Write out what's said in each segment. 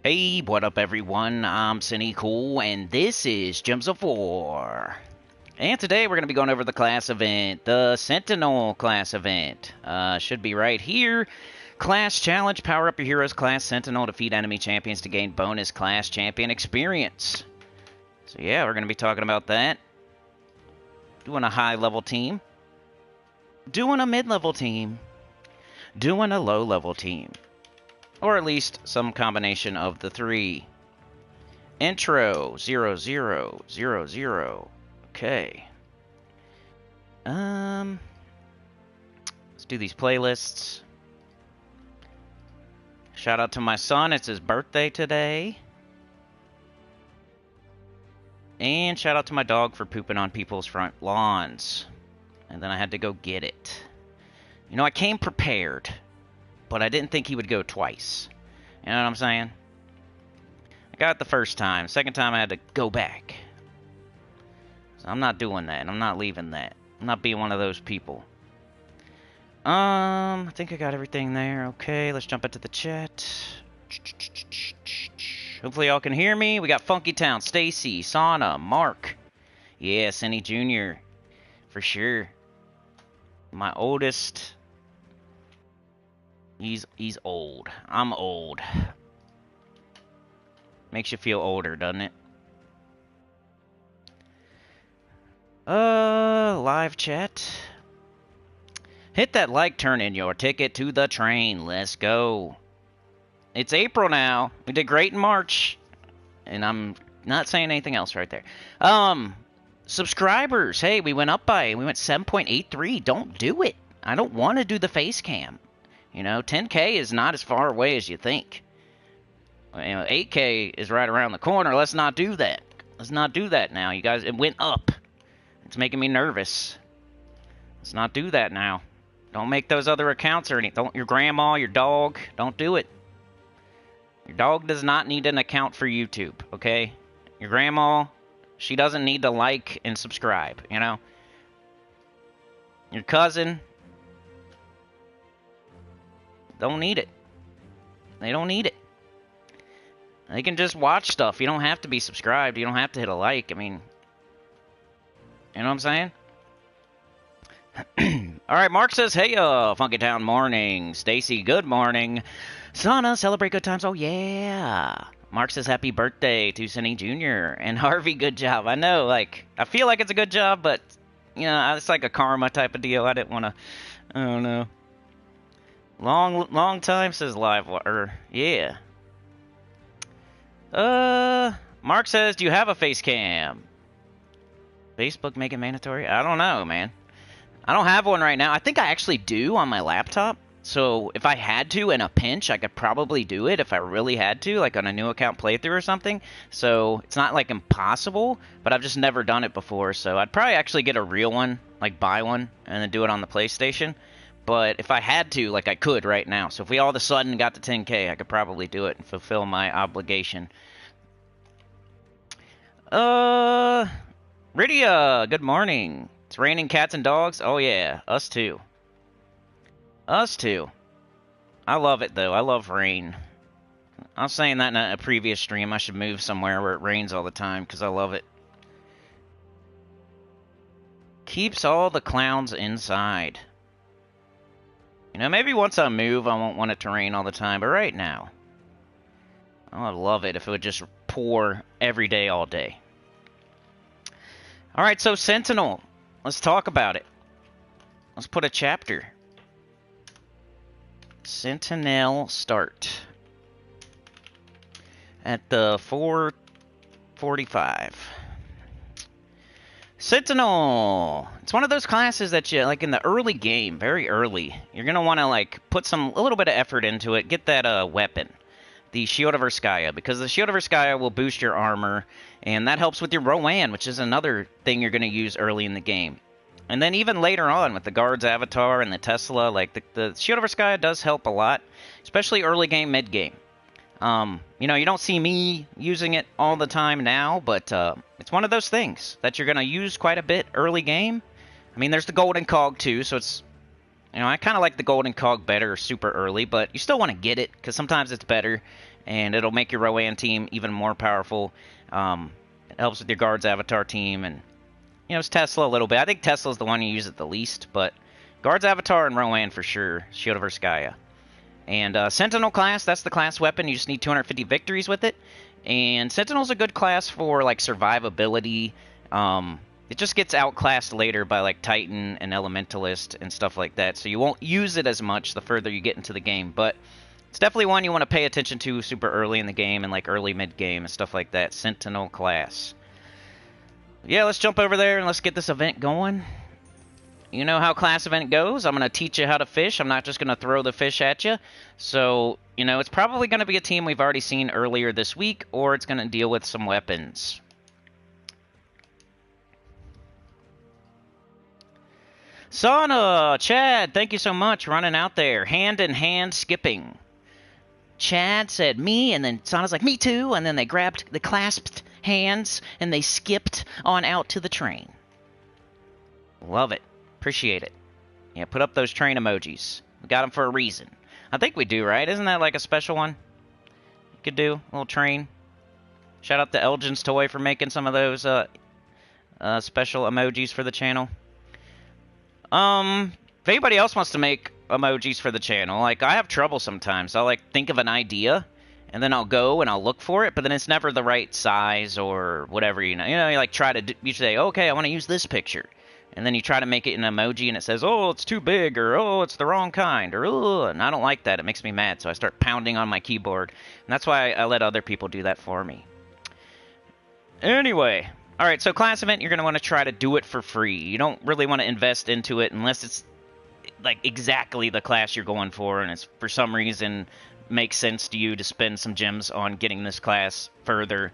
Hey, what up everyone? I'm Sinnycool, and this is Gems of War. And today we're going to be going over the class event, the Sentinel class event. Should be right here. Class Challenge, power up your heroes, class Sentinel, defeat enemy champions to gain bonus class champion experience. So yeah, we're going to be talking about that. Doing a high-level team. Doing a mid-level team. Doing a low-level team. Or at least some combination of the three. Intro 0000. Okay. Let's do these playlists. Shout out to my son, it's his birthday today. And shout out to my dog for pooping on people's front lawns. And then I had to go get it. You know, I came prepared, but I didn't think he would go twice. You know what I'm saying? I got it the first time. Second time I had to go back. So I'm not doing that. I'm not leaving that. I'm not being one of those people. I think I got everything there. Okay, let's jump into the chat. Hopefully y'all can hear me. We got Funky Town, Stacy, Sauna, Mark. Yeah, Senny Jr. For sure. My oldest. He's old. I'm old. Makes you feel older, doesn't it? Live chat. Hit that like, turn in your ticket to the train. Let's go. It's April now. We did great in March. And I'm not saying anything else right there. Subscribers. Hey, we went 7.83. Don't do it. I don't want to do the face cam. You know, 10K is not as far away as you think. You know, 8K is right around the corner. Let's not do that. Let's not do that now, you guys. It went up. It's making me nervous. Let's not do that now. Don't make those other accounts or anything. Don't your grandma, your dog. Don't do it. Your dog does not need an account for YouTube, okay? Your grandma, she doesn't need to like and subscribe, you know? Your cousin, don't need it. They don't need it. They can just watch stuff. You don't have to be subscribed. You don't have to hit a like. I mean, you know what I'm saying? All right, Mark says, hey, Funky Town morning. Stacy, good morning. Sana, celebrate good times. Oh, yeah. Mark says, happy birthday to Senny Jr. And Harvey, good job. I know, like, I feel like it's a good job, but, you know, it's like a karma type of deal. I didn't want to, I don't know. Long time, says Live, or, yeah. Mark says, do you have a face cam? Facebook make it mandatory? I don't know, man. I don't have one right now. I think I actually do on my laptop. So if I had to in a pinch, I could probably do it if I really had to, like on a new account playthrough or something. So it's not like impossible, but I've just never done it before. So I'd probably actually get a real one, like buy one, and then do it on the PlayStation. But if I had to, like I could right now. So if we all of a sudden got to 10K, I could probably do it and fulfill my obligation. Rydia, good morning. It's raining cats and dogs? Oh yeah, us too. Us too. I love it though. I love rain. I was saying that in a previous stream. I should move somewhere where it rains all the time because I love it. Keeps all the clowns inside. You know, maybe once I move, I won't want it to rain all the time. But right now, I would love it if it would just pour every day, all day. All right, so Sentinel. Let's talk about it. Let's put a chapter. Sentinel start. At the 4:45. Sentinel. It's one of those classes that you, like in the early game, very early, you're going to want to like put a little bit of effort into it, get that weapon. The Shield of Erskaya, because the Shield of Erskaya will boost your armor, and that helps with your Rowan, which is another thing you're going to use early in the game. And then even later on with the Guard's Avatar and the Tesla, like the Shield of Erskaya does help a lot, especially early game, mid game. You know, you don't see me using it all the time now, but it's one of those things that you're going to use quite a bit early game. I mean, there's the Golden Cog too, so it's, you know, I kind of like the Golden Cog better super early, but you still want to get it because sometimes it's better and it'll make your Rowan team even more powerful. It helps with your Guards Avatar team, and it's Tesla a little bit. I think Tesla's the one you use it the least, but Guards Avatar and Rowan for sure. Shield of Urskaya. And Sentinel class, that's the class weapon. You just need 250 victories with it. And Sentinel's a good class for like survivability. It just gets outclassed later by like Titan and Elementalist and stuff like that. So you won't use it as much the further you get into the game. But it's definitely one you want to pay attention to super early in the game and like early mid-game and stuff like that. Sentinel class. Yeah, let's jump over there and let's get this event going. You know how class event goes. I'm going to teach you how to fish. I'm not just going to throw the fish at you. So, it's probably going to be a team we've already seen earlier this week, or it's going to deal with some weapons. Sauna, Chad, thank you so much running out there. Hand in hand skipping. Chad said me, and then Sauna's like, me too, and then they clasped hands, and they skipped on out to the train. Love it. Appreciate it. Yeah, put up those train emojis. We got them for a reason. I think we do, right? Isn't that like a special one? You could do a little train. Shout out to Elgin's Toy for making some of those special emojis for the channel. If anybody else wants to make emojis for the channel, like I have trouble sometimes. I'll like think of an idea, and then I'll go and I'll look for it, but then it's never the right size or whatever. You like try to you say, okay, I want to use this picture. And then you try to make it an emoji, and it says, oh, it's too big, or oh, it's the wrong kind, or oh, and I don't like that. It makes me mad, so I start pounding on my keyboard. And that's why I let other people do that for me. Anyway, all right, so class event, you're going to want to try to do it for free. You don't really want to invest into it unless it's like exactly the class you're going for, and it's for some reason makes sense to you to spend some gems on getting this class further.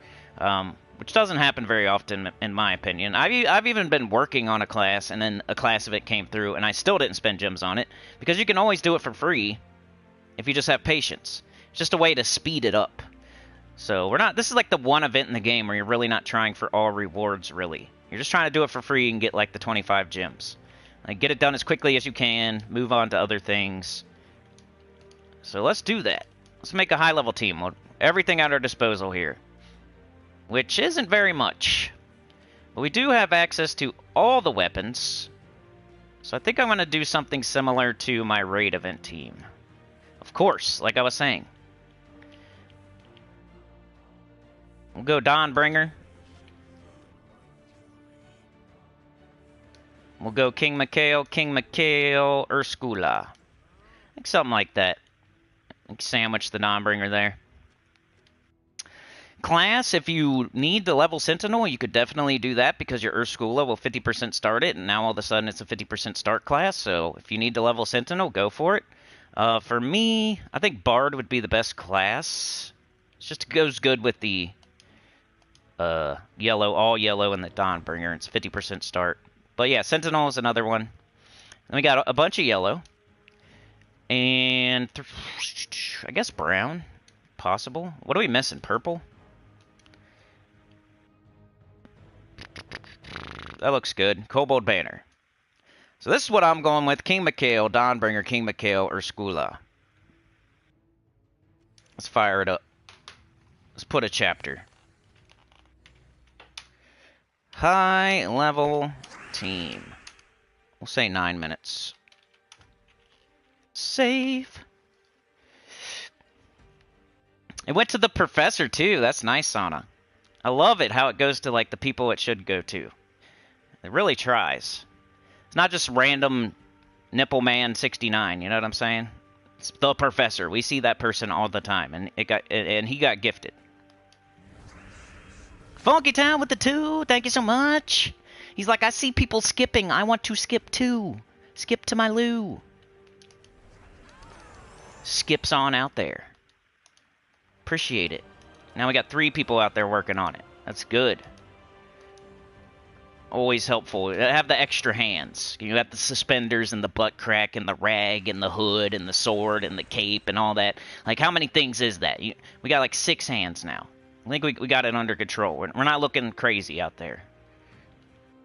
Which doesn't happen very often, in my opinion. I've even been working on a class, and then a class of it came through, and I still didn't spend gems on it, because you can always do it for free if you just have patience. It's just a way to speed it up. So this is like the one event in the game where you're really not trying for all rewards, really. You're just trying to do it for free and get like the 25 gems. Like, get it done as quickly as you can, move on to other things. So let's do that. Let's make a high-level team. Everything at our disposal here. Which isn't very much. But we do have access to all the weapons. So I think I'm going to do something similar to my raid event team. Of course, like I was saying. We'll go Dawnbringer. We'll go King Mikhail, Urskula. I think something like that. Sandwich the Dawnbringer there. Class, if you need the level Sentinel, you could definitely do that because your Urskula will 50% start it, and now all of a sudden it's a 50% start class, so if you need the level Sentinel, go for it. For me, I think Bard would be the best class. It just goes good with the yellow, all yellow, and the Dawnbringer. It's 50% start. But yeah, Sentinel is another one. Then we got a bunch of yellow. And I guess brown, possible. What are we missing? Purple? That looks good. Kobold Banner. So this is what I'm going with. King Mikhail, Dawnbringer, King Mikhail, Urskula. Let's fire it up. Let's put a chapter. High level team. We'll say 9 minutes. Save. It went to the professor too. That's nice, Sauna. I love it how it goes to like the people it should go to. It really tries. It's not just random Nippleman 69. You know what I'm saying? It's the professor. We see that person all the time, and he got gifted. Funky Town with the 2. Thank you so much. He's like, I see people skipping. I want to skip too. Skip to my loo. Skips on out there. Appreciate it. Now we got 3 people out there working on it. That's good. Always helpful. Have the extra hands. You got the suspenders and the butt crack and the rag and the hood and the sword and the cape and all that. Like, how many things is that? We got like 6 hands now. I think we got it under control. We're not looking crazy out there.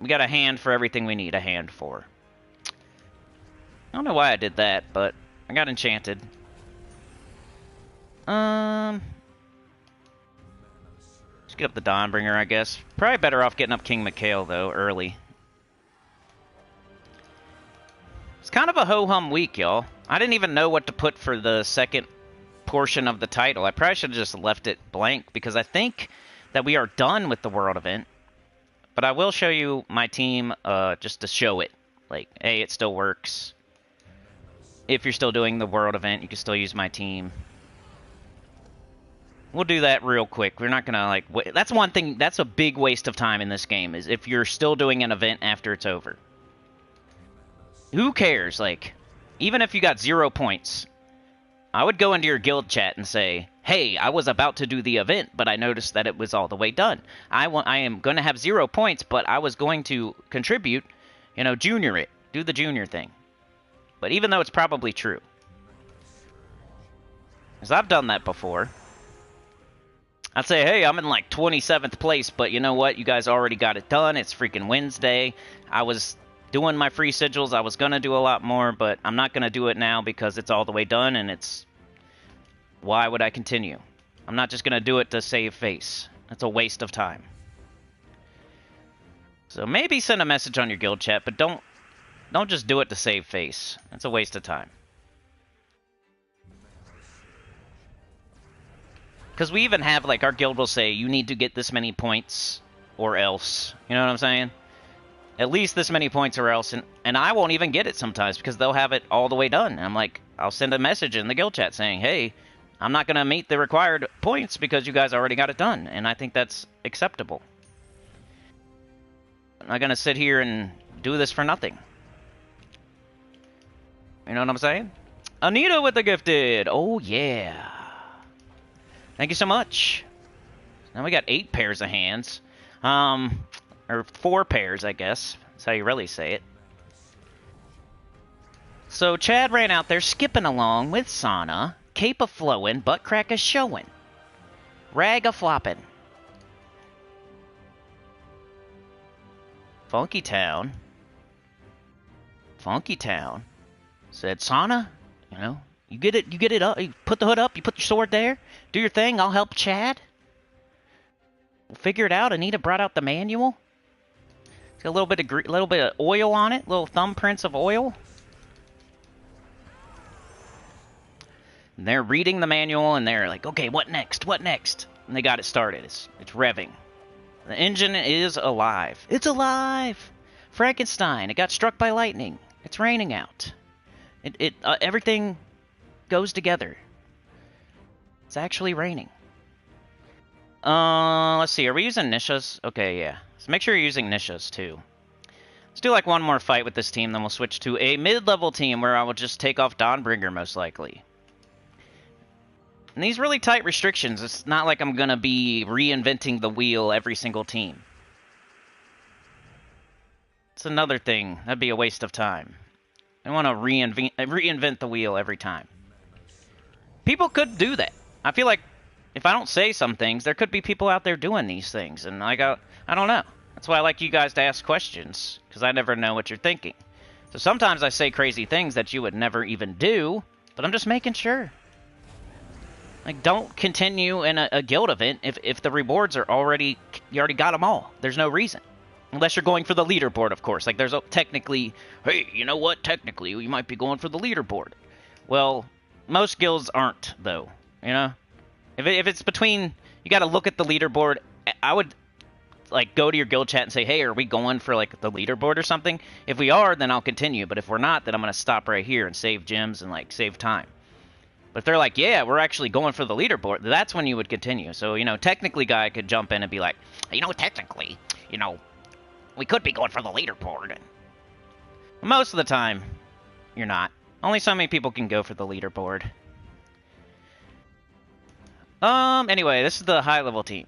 We got a hand for everything we need a hand for. I don't know why I did that, but I got enchanted. Let's get up the Dawnbringer, I guess. Probably better off getting up King Mikhail, though, early. It's kind of a ho-hum week, y'all. I didn't even know what to put for the second portion of the title. I probably should have just left it blank, because I think that we are done with the World event. But I will show you my team just to show it. Like, hey, it still works. If you're still doing the World event, you can still use my team. We'll do that real quick. We're not going to, like... That's one thing. That's a big waste of time in this game, is if you're still doing an event after it's over. Who cares? Like, even if you got 0 points, I would go into your guild chat and say, hey, I was about to do the event, but I noticed that it was all the way done. I am going to have 0 points, but I was going to contribute, you know, junior it. Do the junior thing. But even though it's probably true. Because I've done that before. I'd say, hey, I'm in like 27th place, but you know what? You guys already got it done. It's freaking Wednesday. I was doing my free sigils. I was going to do a lot more, but I'm not going to do it now because it's all the way done, and it's... Why would I continue? I'm not just going to do it to save face. That's a waste of time. So maybe send a message on your guild chat, but don't just do it to save face. That's a waste of time. Because we even have, like, our guild will say, you need to get this many points or else. You know what I'm saying? At least this many points or else. And I won't even get it sometimes because they'll have it all the way done. And I'm like, I'll send a message in the guild chat saying, hey, I'm not going to meet the required points because you guys already got it done. And I think that's acceptable. I'm not going to sit here and do this for nothing. You know what I'm saying? Anita with the gifted. Oh, yeah. Thank you so much. Now we got 8 pairs of hands. Or 4 pairs, I guess. That's how you really say it. So Chad ran out there skipping along with Sana. Cape a flowing, butt crack a showing. Rag a flopping. Funky Town. Funky Town. Said, Sana, you know, you get it up, you put the hood up, you put your sword there, do your thing, I'll help Chad. We'll figure it out. Anita brought out the manual. It's got a little bit of oil on it, little thumbprints of oil. And they're reading the manual and they're like, okay, what next? What next? And they got it started. It's revving. The engine is alive. It's alive! Frankenstein. It got struck by lightning. It's raining out. Everything goes together. It's actually raining. Let's see. Are we using Nishas? Okay, yeah. So make sure you're using Nishas, too. Let's do, like, one more fight with this team, then we'll switch to a mid-level team where I will just take off Dawnbringer, most likely. And these really tight restrictions, it's not like I'm going to be reinventing the wheel every single team. It's another thing. That'd be a waste of time. I want to reinvent the wheel every time. People could do that. I feel like if I don't say some things, there could be people out there doing these things. And I don't know. That's why I like you guys to ask questions, because I never know what you're thinking. So sometimes I say crazy things that you would never even do, but I'm just making sure. Like, don't continue in a guild event if the rewards are already... You already got them all. There's no reason. Unless you're going for the leaderboard, of course. Like, there's technically... Hey, you know what? Technically, you might be going for the leaderboard. Well, most guilds aren't, though. You know? If it's between... You gotta look at the leaderboard. I would, like, go to your guild chat and say, hey, are we going for, like, the leaderboard or something? If we are, then I'll continue. But if we're not, then I'm gonna stop right here and save gems and, like, save time. But if they're like, yeah, we're actually going for the leaderboard, that's when you would continue. So, you know, technically, guy could jump in and be like, you know, technically, you know, we could be going for the leaderboard. And most of the time, you're not. Only so many people can go for the leaderboard. Anyway, this is the high-level team.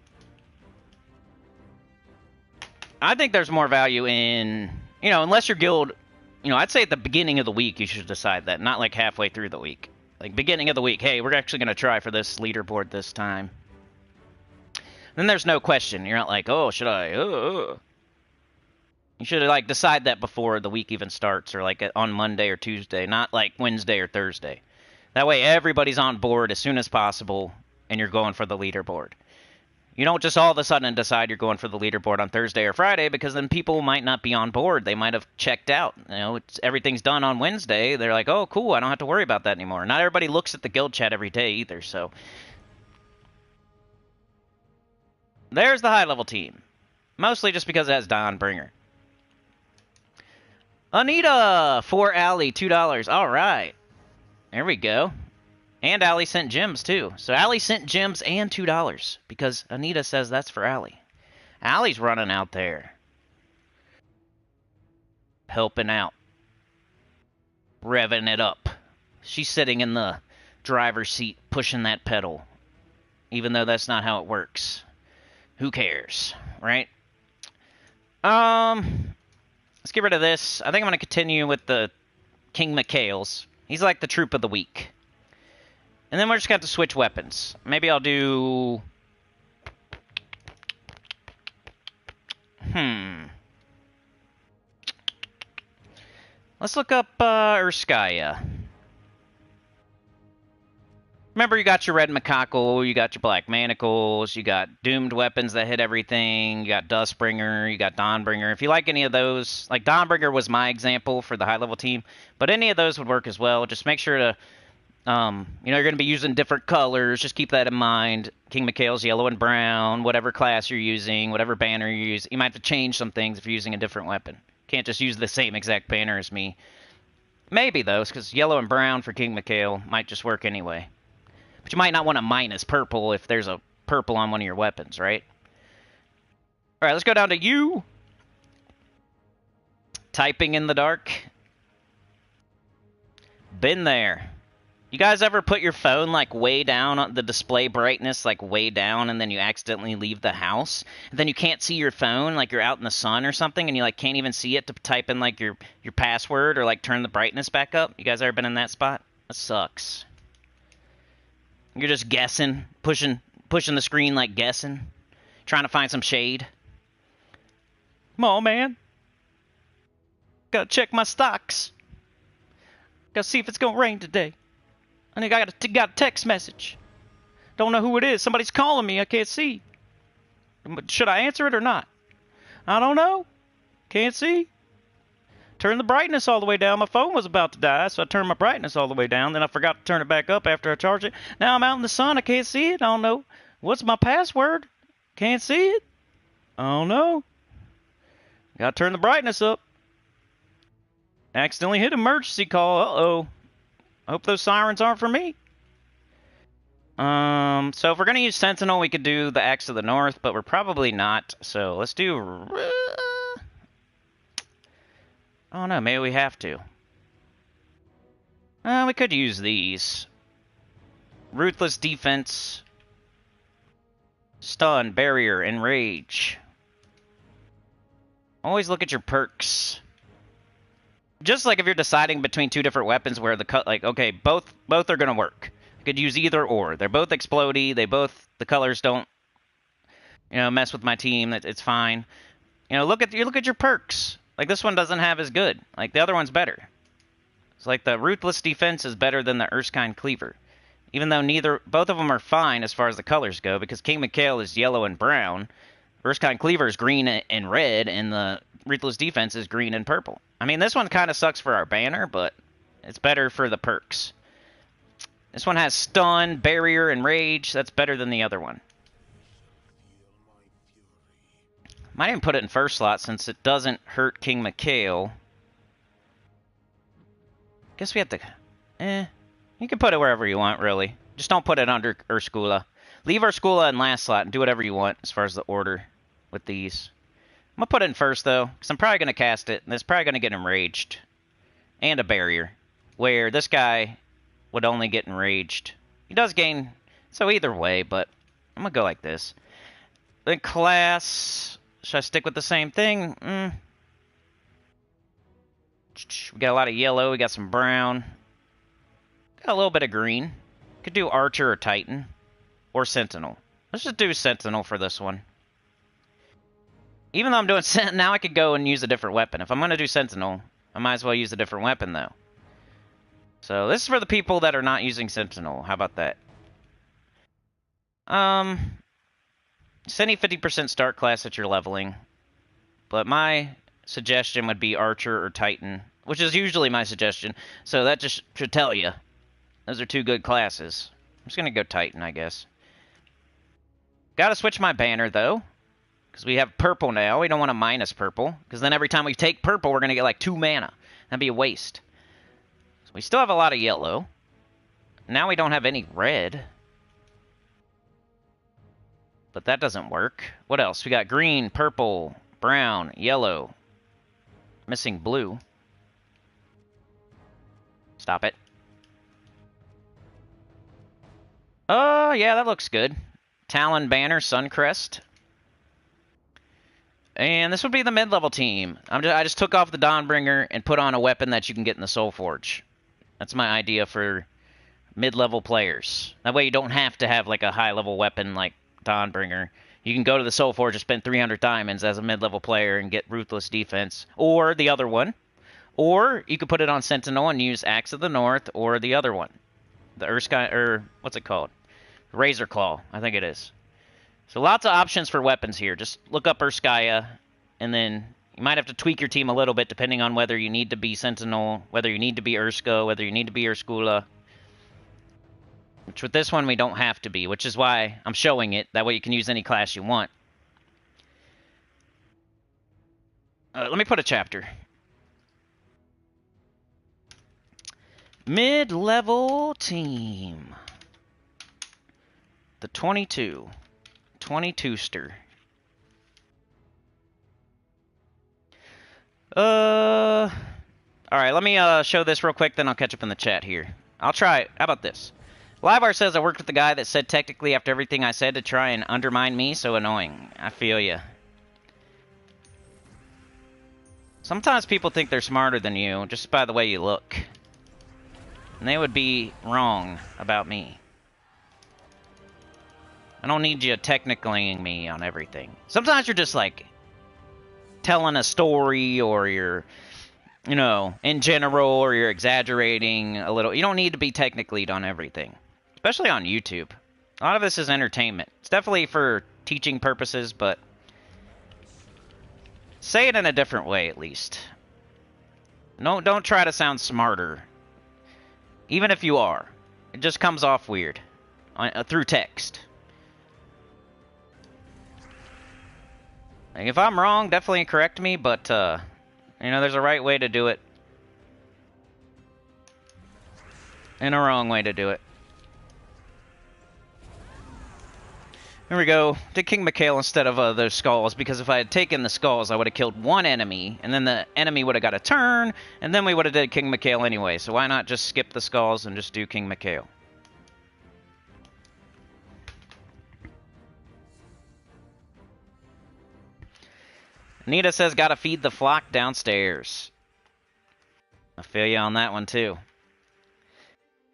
I think there's more value in, you know, unless your guild, you know, I'd say at the beginning of the week you should decide that, not like halfway through the week. Like, beginning of the week, hey, we're actually going to try for this leaderboard this time. Then there's no question. You're not like, oh, should I? You should, like, decide that before the week even starts, or, like, on Monday or Tuesday, not, like, Wednesday or Thursday. That way everybody's on board as soon as possible, and you're going for the leaderboard. You don't just all of a sudden decide you're going for the leaderboard on Thursday or Friday, because then people might not be on board. They might have checked out. You know, everything's done on Wednesday. They're like, oh, cool, I don't have to worry about that anymore. Not everybody looks at the guild chat every day either, so. There's the high-level team. Mostly just because it has Don Bringer. Anita for Allie, $2. All right. There we go. And Allie sent gems, too. So Allie sent gems and $2 because Anita says that's for Allie. Allie's running out there. Helping out. Revving it up. She's sitting in the driver's seat pushing that pedal. Even though that's not how it works. Who cares, right? Let's get rid of this. I think I'm going to continue with the King Mikhails. He's like the troop of the week. And then we're just going to have to switch weapons. Maybe I'll do... Let's look up Urskaya. Remember, you got your red macacal, you got your black manacles, you got doomed weapons that hit everything, you got Dustbringer, you got Dawnbringer. If you like any of those, like Dawnbringer was my example for the high-level team, but any of those would work as well. Just make sure to, you know, you're going to be using different colors. Just keep that in mind. King Mikhail's yellow and brown, whatever class you're using, whatever banner you're using. You might have to change some things if you're using a different weapon. Can't just use the same exact banner as me. Maybe, though, because yellow and brown for King Mikhail might just work anyway. But you might not want to minus purple if there's a purple on one of your weapons, right? Alright, let's go down to you. Typing in the dark. Been there. You guys ever put your phone, like, way down on the display brightness, like, way down, and then you accidentally leave the house? And then you can't see your phone, like, you're out in the sun or something, and you, like, can't even see it to type in, like, your password or, like, turn the brightness back up? You guys ever been in that spot? That sucks. You're just guessing, pushing the screen like guessing, trying to find some shade. Come on, man. Gotta check my stocks. Gotta see if it's gonna rain today. I think I got a text message. Don't know who it is. Somebody's calling me. I can't see. Should I answer it or not? I don't know. Can't see. Turn the brightness all the way down. My phone was about to die, so I turned my brightness all the way down. Then I forgot to turn it back up after I charged it. Now I'm out in the sun. I can't see it. I don't know. What's my password? Can't see it. I don't know. Gotta turn the brightness up. Accidentally hit emergency call. Uh-oh. I hope those sirens aren't for me. So if we're gonna use Sentinel, we could do the Axe of the North, but we're probably not. So let's do... Oh no, maybe we have to. We could use these. Ruthless Defense. Stun, Barrier, Enrage. Always look at your perks. Just like if you're deciding between two different weapons where the like, okay, both are gonna work. You could use either or. They're both explodey. The colors don't, you know, mess with my team. It's fine. You know, look at your perks. Like, this one doesn't have as good. Like, the other one's better. It's like the Ruthless Defense is better than the Erskine Cleaver. Even though both of them are fine as far as the colors go, because King Mikhail is yellow and brown, Erskine Cleaver is green and red, and the Ruthless Defense is green and purple. I mean, this one kind of sucks for our banner, but it's better for the perks. This one has Stun, Barrier, and Rage. That's better than the other one. Might even put it in first slot since it doesn't hurt King Mikhail. Guess we have to... You can put it wherever you want, really. Just don't put it under Urskula. Leave Urskula in last slot and do whatever you want as far as the order with these. I'm going to put it in first, though, because I'm probably going to cast it, and it's probably going to get enraged. And a barrier, where this guy would only get enraged. He does gain... So either way, but I'm going to go like this. Then class... Should I stick with the same thing? We got a lot of yellow. We got some brown. Got a little bit of green. Could do Archer or Titan. Or Sentinel. Let's just do Sentinel for this one. Even though I'm doing Sentinel, now I could go and use a different weapon. If I'm going to do Sentinel, I might as well use a different weapon, though. So this is for the people that are not using Sentinel. How about that? It's any 50% start class that you're leveling. But my suggestion would be Archer or Titan, which is usually my suggestion. So that just should tell you. Those are two good classes. I'm just going to go Titan, I guess. Gotta switch my banner, though. Because we have purple now. We don't want to minus purple. Because then every time we take purple, we're going to get like 2 mana. That'd be a waste. So we still have a lot of yellow. Now we don't have any red. But that doesn't work. What else? We got green, purple, brown, yellow. Missing blue. Stop it. Oh, yeah, that looks good. Talon banner, Suncrest. And this would be the mid-level team. I just took off the Dawnbringer and put on a weapon that you can get in the Soul Forge. That's my idea for mid-level players. That way you don't have to have like a high-level weapon like Dawnbringer. You can go to the Soul Forge and spend 300 diamonds as a mid-level player and get Ruthless Defense. Or the other one. Or you could put it on Sentinel and use Axe of the North, or the other one. The Erskine, or what's it called? Razor Claw, I think it is. So lots of options for weapons here. Just look up Urskaya, and then you might have to tweak your team a little bit depending on whether you need to be Sentinel, whether you need to be Ursko, whether you need to be Urskula. Which with this one we don't have to be, which is why I'm showing it. That way you can use any class you want. Let me put a chapter. Mid-level team. The 22. 22ster. Alright, let me show this real quick, then I'll catch up in the chat here. I'll try it. How about this? Livar says I worked with the guy that said technically after everything I said to try and undermine me, so annoying. I feel ya. Sometimes people think they're smarter than you just by the way you look. And they would be wrong about me. I don't need you technically-ing me on everything. Sometimes you're just like telling a story, or you're, you know, in general, or you're exaggerating a little. You don't need to be technically on everything, especially on YouTube. A lot of this is entertainment. It's definitely for teaching purposes, but say it in a different way at least. No, don't try to sound smarter. Even if you are, it just comes off weird through text. Like, if I'm wrong, definitely correct me, but, you know, there's a right way to do it. And a wrong way to do it. Here we go. Did King Mikhail instead of those skulls, because if I had taken the skulls, I would have killed one enemy, and then the enemy would have got a turn, and then we would have did King Mikhail anyway. So why not just skip the skulls and just do King Mikhail? Anita says, gotta feed the flock downstairs. I feel you on that one, too.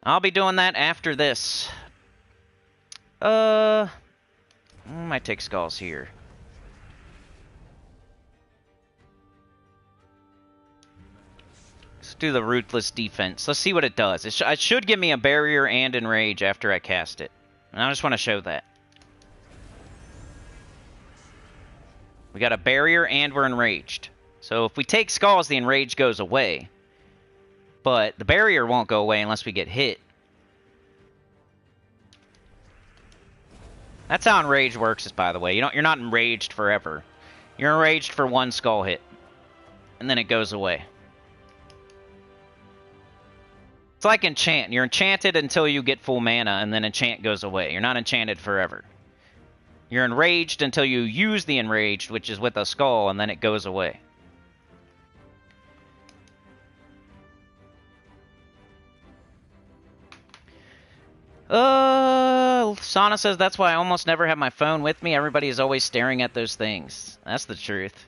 I'll be doing that after this. I might take skulls here. Let's do the Ruthless Defense. Let's see what it does. It should give me a barrier and enrage after I cast it. And I just want to show that. We got a barrier and we're enraged. So if we take skulls, the enrage goes away. But the barrier won't go away unless we get hit. That's how enrage works, by the way. You're not enraged forever. You're enraged for one skull hit. And then it goes away. It's like enchant. You're enchanted until you get full mana, and then enchant goes away. You're not enchanted forever. You're enraged until you use the enraged, which is with a skull, and then it goes away. Sana says, that's why I almost never have my phone with me. Everybody is always staring at those things. That's the truth.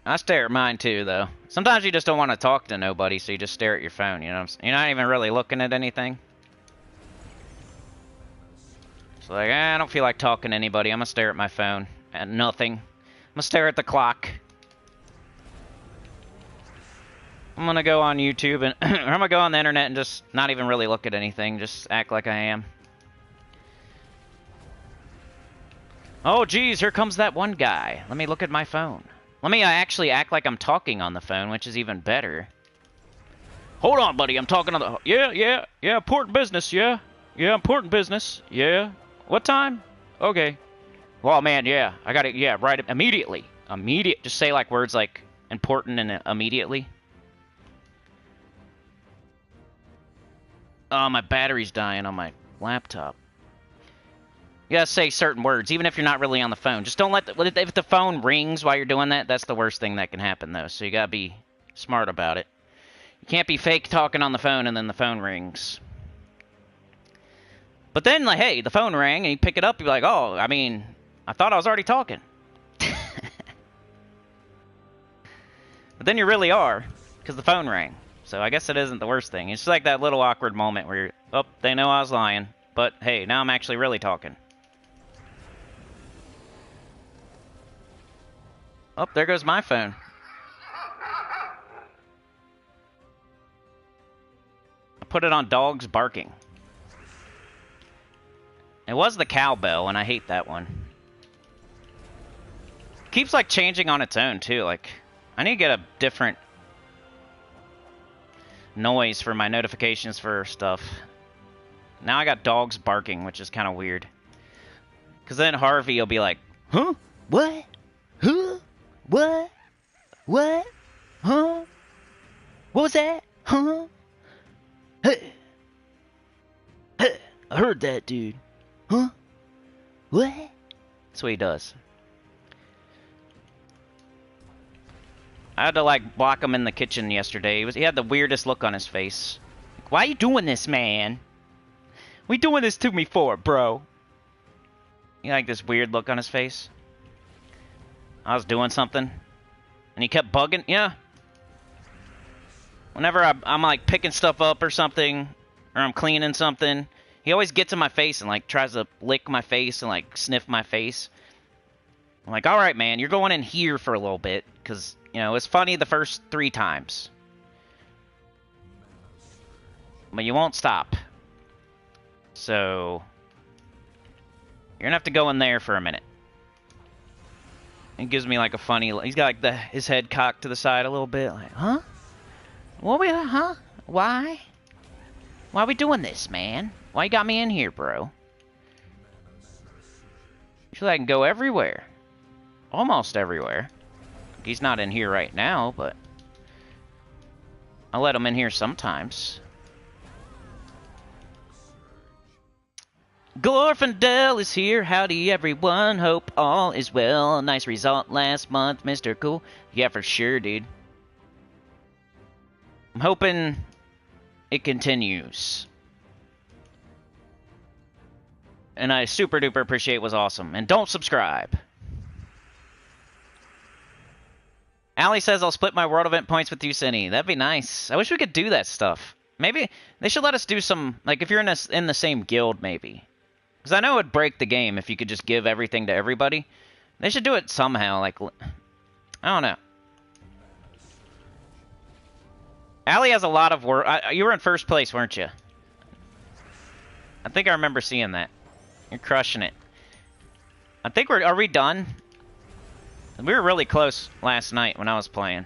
I stare at mine too, though. Sometimes you just don't want to talk to nobody, so you just stare at your phone, you know what I'm saying? You're not even really looking at anything. It's like, I don't feel like talking to anybody. I'm gonna stare at my phone. At nothing. I'm gonna stare at the clock. I'm gonna go on YouTube and or I'm gonna go on the internet and just not even really look at anything. Just act like I am. Oh, geez, here comes that one guy. Let me look at my phone. Let me actually act like I'm talking on the phone, which is even better. Hold on, buddy. I'm talking on the... Yeah, important business, yeah. Yeah, important business, yeah. What time? Okay. Well, man, yeah. I got it, yeah, right immediately. Just say, like, words like important and immediately. Oh, my battery's dying on my laptop. You gotta say certain words, even if you're not really on the phone. Just don't let if the phone rings while you're doing that, that's the worst thing that can happen, though. So you gotta be smart about it. You can't be fake talking on the phone and then the phone rings. But then, like, hey, the phone rang and you pick it up, you're like, oh, I mean, I thought I was already talking. But then you really are, because the phone rang. So I guess it isn't the worst thing. It's just like that little awkward moment where you're, oh, they know I was lying. But hey, now I'm actually really talking. Oh, there goes my phone. I put it on dogs barking. It was the cowbell, and I hate that one. It keeps, like, changing on its own, too. Like, I need to get a different noise for my notifications for stuff. Now I got dogs barking, which is kind of weird. Because then Harvey will be like, huh? What? Huh? What? What? Huh? What was that? Huh? Hey. Hey. I heard that, dude. Huh? What? That's what he does. I had to, like, block him in the kitchen yesterday. He had the weirdest look on his face. Like, why are you doing this, man? What are you doing this to me for, bro? He had, like, this weird look on his face. I was doing something, and he kept bugging. Yeah. Whenever I'm like, picking stuff up or something, or I'm cleaning something, he always gets in my face and, like, tries to lick my face and, like, sniff my face. I'm like, all right, man, you're going in here for a little bit, because, you know, it's funny the first 3 times. But you won't stop. So, you're gonna have to go in there for a minute. He gives me, like, a funny... He's got, like, his head cocked to the side a little bit. Like, huh? What we... Huh? Why? Why are we doing this, man? Why you got me in here, bro? Usually I can go everywhere. Almost everywhere. He's not in here right now, but... I'll let him in here sometimes. Glorfindel is here. Howdy, everyone. Hope all is well. Nice result last month, Mr. Cool. Yeah, for sure, dude. I'm hoping it continues. And I super duper appreciate it was awesome. And don't subscribe. Allie says I'll split my world event points with you, Cinny. That'd be nice. I wish we could do that stuff. Maybe they should let us do some, like, if you're in the same guild, maybe. Because I know it'd break the game if you could just give everything to everybody. They should do it somehow, like... I don't know. Allie has a lot of work. You were in first place, weren't you? I think I remember seeing that. You're crushing it. I think are we done? We were really close last night when I was playing.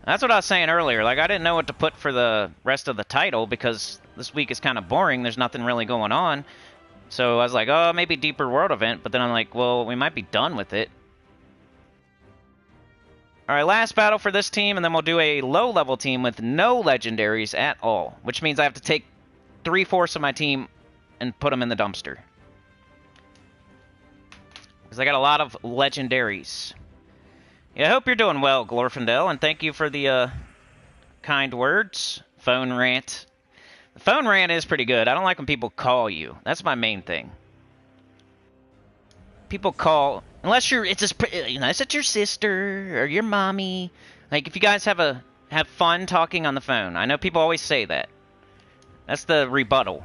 That's what I was saying earlier. Like, I didn't know what to put for the rest of the title because this week is kind of boring. There's nothing really going on. So I was like, oh, maybe deeper world event. But then I'm like, well, we might be done with it. All right, last battle for this team, and then we'll do a low-level team with no legendaries at all. Which means I have to take 3/4 of my team and put them in the dumpster. Because I got a lot of legendaries. Yeah, I hope you're doing well, Glorfindel, and thank you for the kind words. Phone rant. The phone rant is pretty good. I don't like when people call you. That's my main thing. People call, unless it's your sister or your mommy. Like, if you guys have fun talking on the phone. I know people always say that. That's the rebuttal.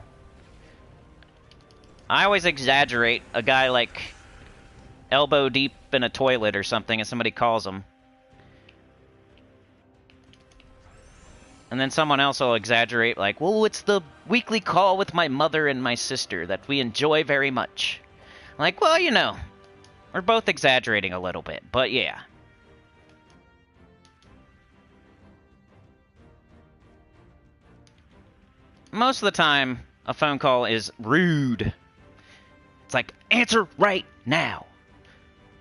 I always exaggerate a guy like elbow deep in a toilet or something and somebody calls him. And then someone else will exaggerate, like, well, it's the weekly call with my mother and my sister that we enjoy very much. Like, well, you know, we're both exaggerating a little bit, but yeah. Most of the time, a phone call is rude. It's like, answer right now.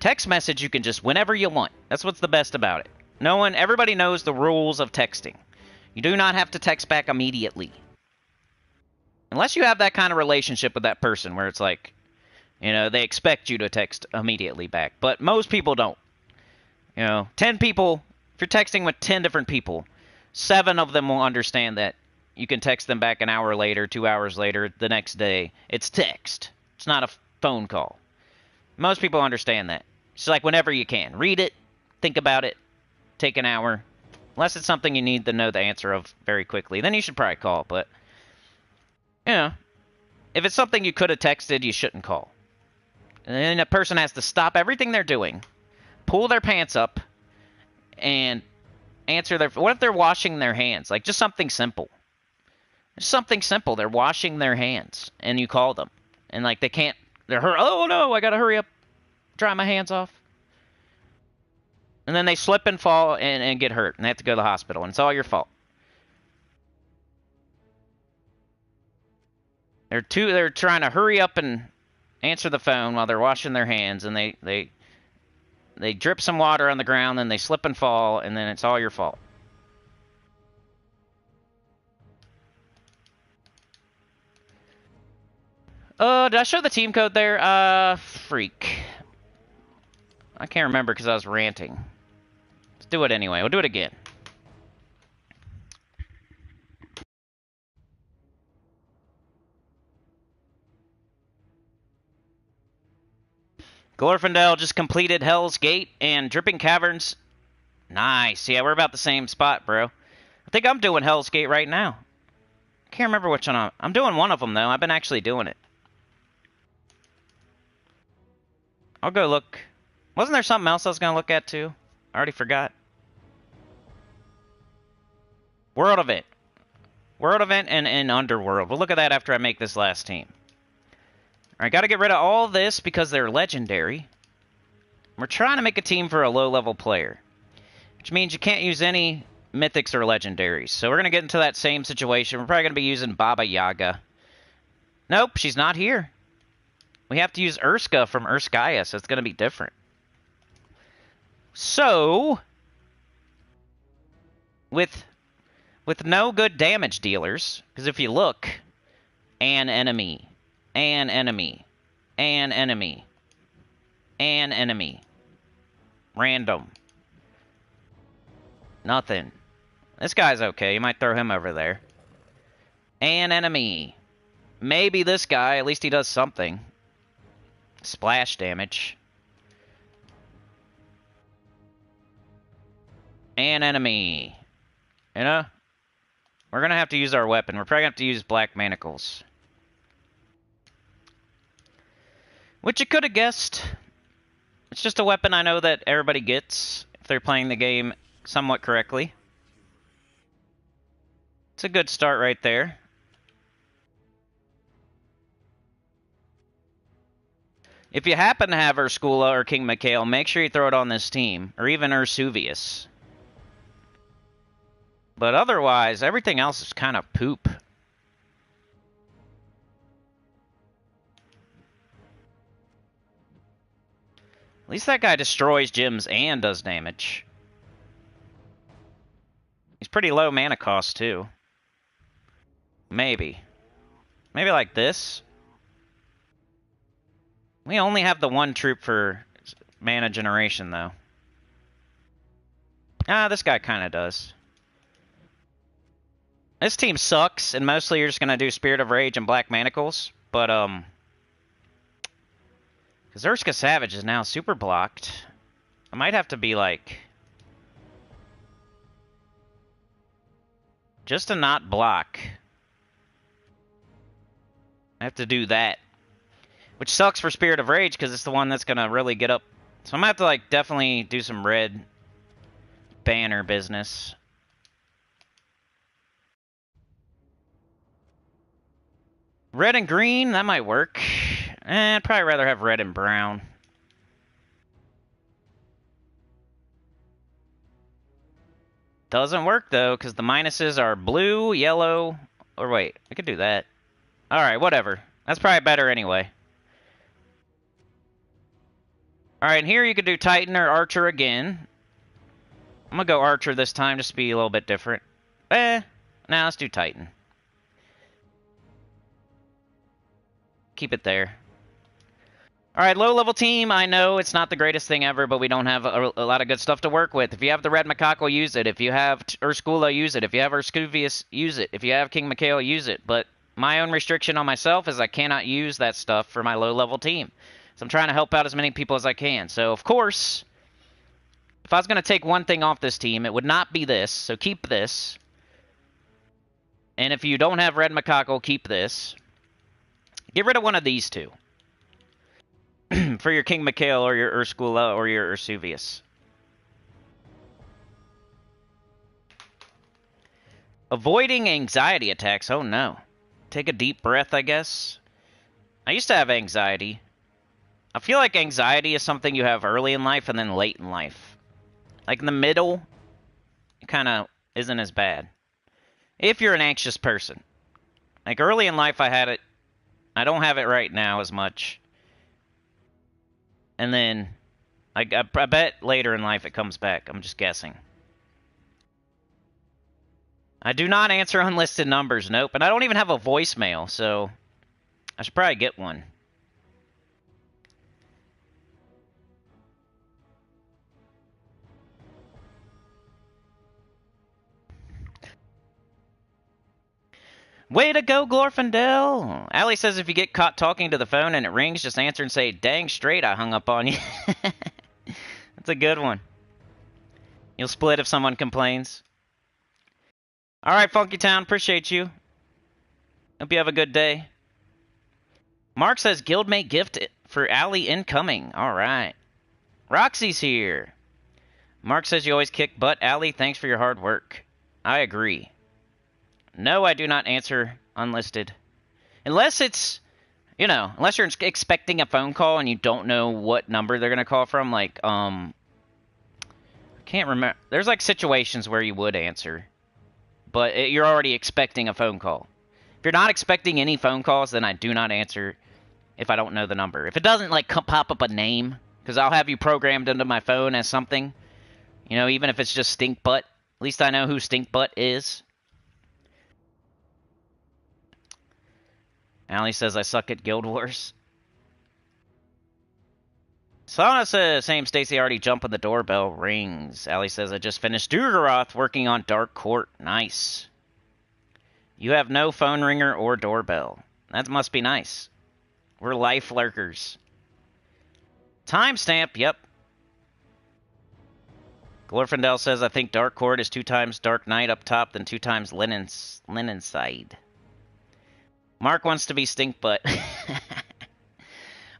Text message, you can just whenever you want. That's what's the best about it. Everybody knows the rules of texting. You do not have to text back immediately. Unless you have that kind of relationship with that person where it's like, you know, they expect you to text immediately back. But most people don't. You know, 10 people, if you're texting with 10 different people, 7 of them will understand that you can text them back an hour later, 2 hours later, the next day. It's text. It's not a phone call. Most people understand that. It's like whenever you can. Read it, think about it, take an hour. Unless it's something you need to know the answer of very quickly. Then you should probably call, but, you know, if it's something you could have texted, you shouldn't call. And then a person has to stop everything they're doing, pull their pants up, and answer their... What if they're washing their hands? Like, just something simple. Just something simple. They're washing their hands, and you call them. And, like, they can't... oh, no, I gotta hurry up, dry my hands off. And then they slip and fall and get hurt, and they have to go to the hospital, and it's all your fault. They're trying to hurry up and answer the phone while they're washing their hands, and they drip some water on the ground, and they slip and fall, and then it's all your fault. Did I show the team code there? Freak. I can't remember because I was ranting. Let's do it anyway. We'll do it again. Glorfindel just completed Hell's Gate and Dripping Caverns. Nice. Yeah, we're about the same spot, bro. I think I'm doing Hell's Gate right now. I can't remember which one I'm doing one of them, though. I've been actually doing it. I'll go look. Wasn't there something else I was going to look at, too? I already forgot. World Event. World Event and Underworld. We'll look at that after I make this last team. Alright, gotta get rid of all this because they're legendary. We're trying to make a team for a low-level player. Which means you can't use any mythics or legendaries. So we're gonna get into that same situation. We're probably gonna be using Baba Yaga. Nope, she's not here. We have to use Urska from Urskaya, so it's gonna be different. So, with no good damage dealers, because if you look, an enemy, an enemy, an enemy, an enemy, random, nothing. This guy's okay. You might throw him over there. An enemy. Maybe this guy. At least he does something. Splash damage. An enemy. You know? We're going to have to use our weapon. We're probably going to have to use Black Manacles. Which you could have guessed. It's just a weapon I know that everybody gets if they're playing the game somewhat correctly. It's a good start right there. If you happen to have Ursula or King Mikhail, make sure you throw it on this team. Or even Ursuvius. But otherwise, everything else is kind of poop. At least that guy destroys gyms and does damage. He's pretty low mana cost, too. Maybe. Maybe like this. We only have the one troop for mana generation, though. Ah, this guy kind of does. This team sucks, and mostly you're just going to do Spirit of Rage and Black Manacles. But, because Urska Savage is now super blocked. I might have to be, like... just to not block. I have to do that. Which sucks for Spirit of Rage, because it's the one that's going to really get up. So I'm going to have to, like, definitely do some red banner business. Red and green, that might work. I'd probably rather have red and brown. Doesn't work, though, because the minuses are blue, yellow... Or wait, I could do that. Alright, whatever. That's probably better anyway. Alright, here you could do Titan or Archer again. I'm gonna go Archer this time, just to be a little bit different. Nah, let's do Titan. Keep it there. Alright, low-level team, I know it's not the greatest thing ever, but we don't have a lot of good stuff to work with. If you have the Red Macaco, use it. If you have Urscula, use it. If you have Urscuvius, use it. If you have King Mikhail, use it. But my own restriction on myself is I cannot use that stuff for my low-level team. So I'm trying to help out as many people as I can. So, of course, if I was going to take one thing off this team, it would not be this. So keep this. And if you don't have Red Macaco, keep this. Get rid of one of these two. For your King Mikhail or your Urscula or your Ursuvius. Avoiding anxiety attacks. Oh no. Take a deep breath, I guess. I used to have anxiety. I feel like anxiety is something you have early in life and then late in life. Like in the middle, it kind of isn't as bad. If you're an anxious person. Like early in life I had it. I don't have it right now as much. And then, I bet later in life it comes back. I'm just guessing. I do not answer unlisted numbers, nope. And I don't even have a voicemail, so I should probably get one. Way to go, Glorfindel! Allie says if you get caught talking to the phone and it rings, just answer and say, dang straight I hung up on you. That's a good one. You'll split if someone complains. Alright, Funky Town, appreciate you. Hope you have a good day. Mark says guildmate gift for Allie incoming. Alright. Roxy's here. Mark says you always kick butt. Allie, thanks for your hard work. I agree. No, I do not answer unlisted. Unless it's, you know, unless you're expecting a phone call and you don't know what number they're going to call from. Like, I can't remember. There's, like, situations where you would answer. But you're already expecting a phone call. If you're not expecting any phone calls, then I do not answer if I don't know the number. If it doesn't, like, pop up a name, because I'll have you programmed into my phone as something. You know, even if it's just Stinkbutt. At least I know who Stinkbutt is. Allie says I suck at Guild Wars. Sana says, same Stacy already jumping the doorbell rings. Allie says I just finished Dugoroth working on Dark Court. Nice. You have no phone ringer or doorbell. That must be nice. We're life lurkers. Timestamp, yep. Glorfindel says I think Dark Court is 2 times Dark Knight up top, then 2 times Linen Side. Mark wants to be Stinkbutt.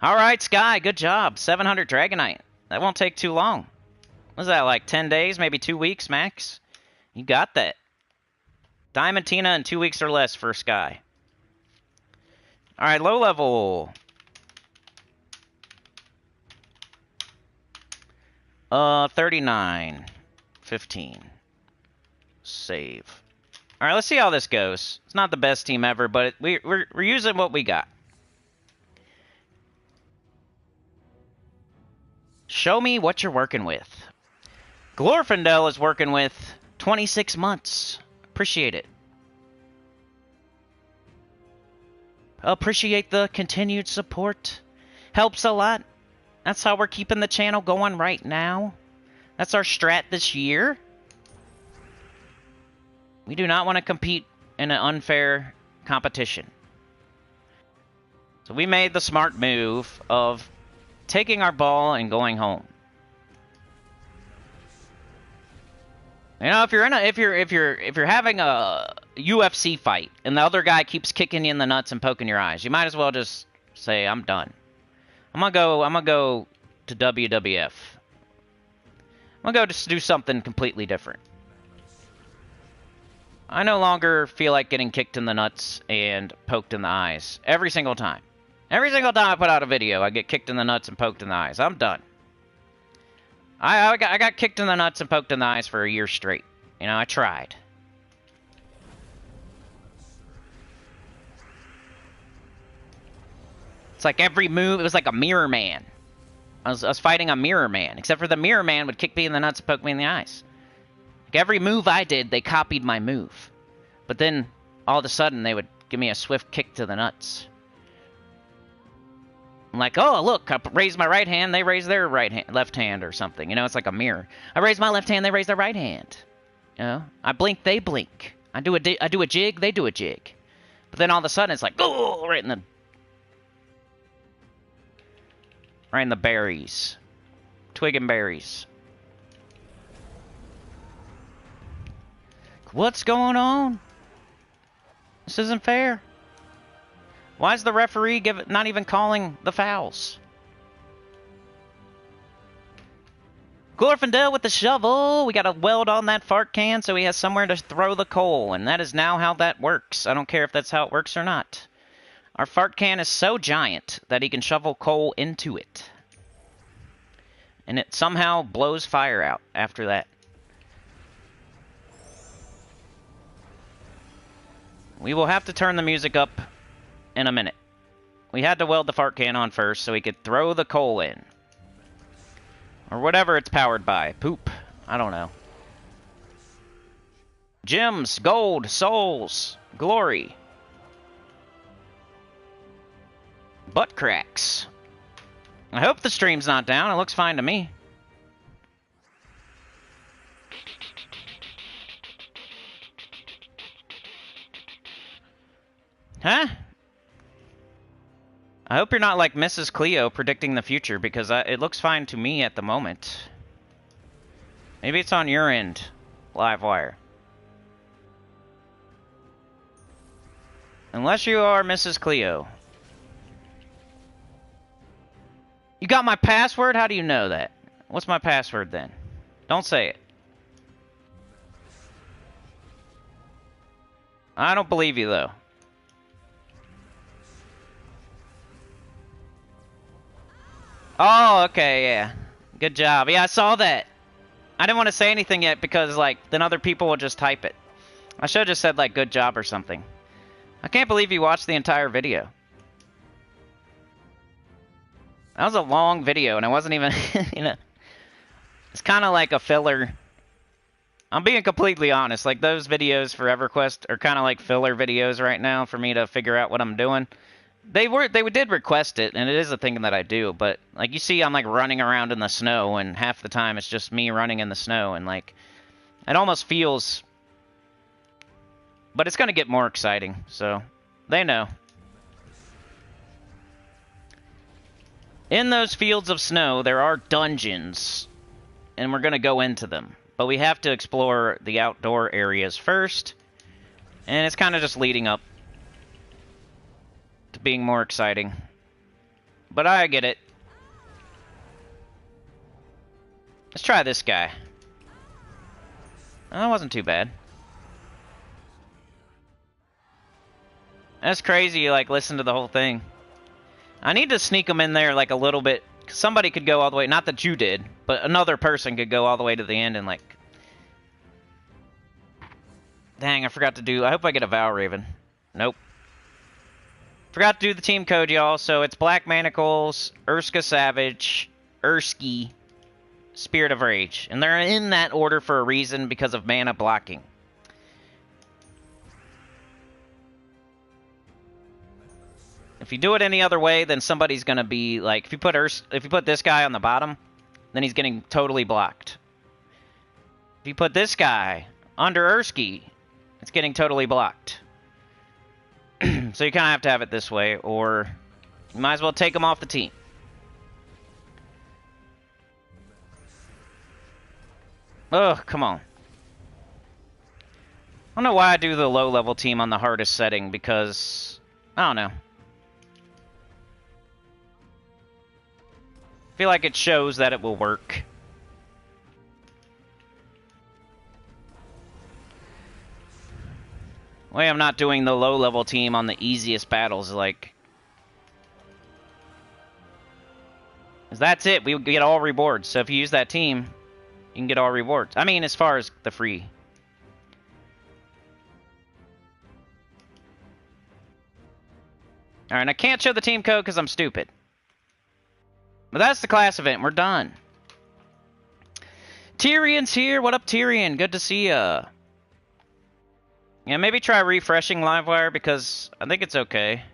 Alright, Sky, good job. 700 Dragonite. That won't take too long. What is that, like 10 days, maybe 2 weeks max? You got that. Diamantina in 2 weeks or less for Sky. Alright, low level. 39. 15. Save. Alright, let's see how this goes. It's not the best team ever, but we're using what we got. Show me what you're working with. Glorfindel is working with 26 months. Appreciate it. Appreciate the continued support. Helps a lot. That's how we're keeping the channel going right now. That's our strat this year. We do not want to compete in an unfair competition. So we made the smart move of taking our ball and going home. You know, if you're having a UFC fight and the other guy keeps kicking you in the nuts and poking your eyes, you might as well just say, I'm done. I'm gonna go to WWF. I'm gonna go just do something completely different. I no longer feel like getting kicked in the nuts and poked in the eyes. Every single time. Every single time I put out a video, I get kicked in the nuts and poked in the eyes. I'm done. I got kicked in the nuts and poked in the eyes for a year straight. You know, I tried. It's like every move, it was like a mirror man. I was fighting a mirror man, except for the mirror man would kick me in the nuts and poke me in the eyes. Like every move I did, they copied my move. But then, all of a sudden, they would give me a swift kick to the nuts. I'm like, oh, look, I raise my right hand, they raise their left hand or something. You know, it's like a mirror. I raise my left hand, they raise their right hand. You know, I blink, they blink. I do a jig, they do a jig. But then all of a sudden, it's like, oh, right in the berries. Twig and berries. What's going on? This isn't fair. Why is the referee not even calling the fouls? Glorfindel with the shovel. We gotta weld on that fart can so he has somewhere to throw the coal. And that is now how that works. I don't care if that's how it works or not. Our fart can is so giant that he can shovel coal into it. And it somehow blows fire out after that. We will have to turn the music up in a minute. We had to weld the fart can on first so we could throw the coal in. Or whatever it's powered by. Poop. I don't know. Gems, gold, souls, glory. Butt cracks. I hope the stream's not down. It looks fine to me. Huh? I hope you're not like Mrs. Cleo predicting the future, because it looks fine to me at the moment. Maybe it's on your end, Livewire. Unless you are Mrs. Cleo. You got my password? How do you know that? What's my password then? Don't say it. I don't believe you though. Oh, okay, yeah. Good job. Yeah, I saw that. I didn't want to say anything yet because, like, then other people will just type it. I should have just said, like, good job or something. I can't believe you watched the entire video. That was a long video, and it wasn't even, you know... It's kind of like a filler. I'm being completely honest. Like, those videos for EverQuest are kind of like filler videos right now for me to figure out what I'm doing. They did request it, and it is a thing that I do, but, like, you see I'm, like, running around in the snow, and half the time it's just me running in the snow, and, like, it almost feels... But it's gonna get more exciting, so they know. In those fields of snow, there are dungeons, and we're gonna go into them. But we have to explore the outdoor areas first, and it's kind of just leading up to being more exciting. But I get it. Let's try this guy. Oh, that wasn't too bad. That's crazy, you, like, listen to the whole thing. I need to sneak them in there, like, a little bit. Somebody could go all the way, not that you did, but another person could go all the way to the end and, like... Dang, I forgot to do... I hope I get a Vow Raven. Nope. Forgot to do the team code, y'all. So it's Black Manacles, Urska Savage, Ursky, Spirit of Rage. And they're in that order for a reason, because of mana blocking. If you do it any other way, then somebody's gonna be like, if you put this guy on the bottom, then he's getting totally blocked. If you put this guy under Ursky, it's getting totally blocked. So you kind of have to have it this way, or you might as well take him off the team. Ugh, come on. I don't know why I do the low-level team on the hardest setting, because... I don't know. I feel like it shows that it will work. Way I'm not doing the low-level team on the easiest battles, like... That's it, we get all rewards. So if you use that team, you can get all rewards. I mean, as far as the free. Alright, and I can't show the team code because I'm stupid. But that's the class event, we're done. Tyrion's here, what up Tyrion? Good to see ya. Yeah, maybe try refreshing Livewire because I think it's okay.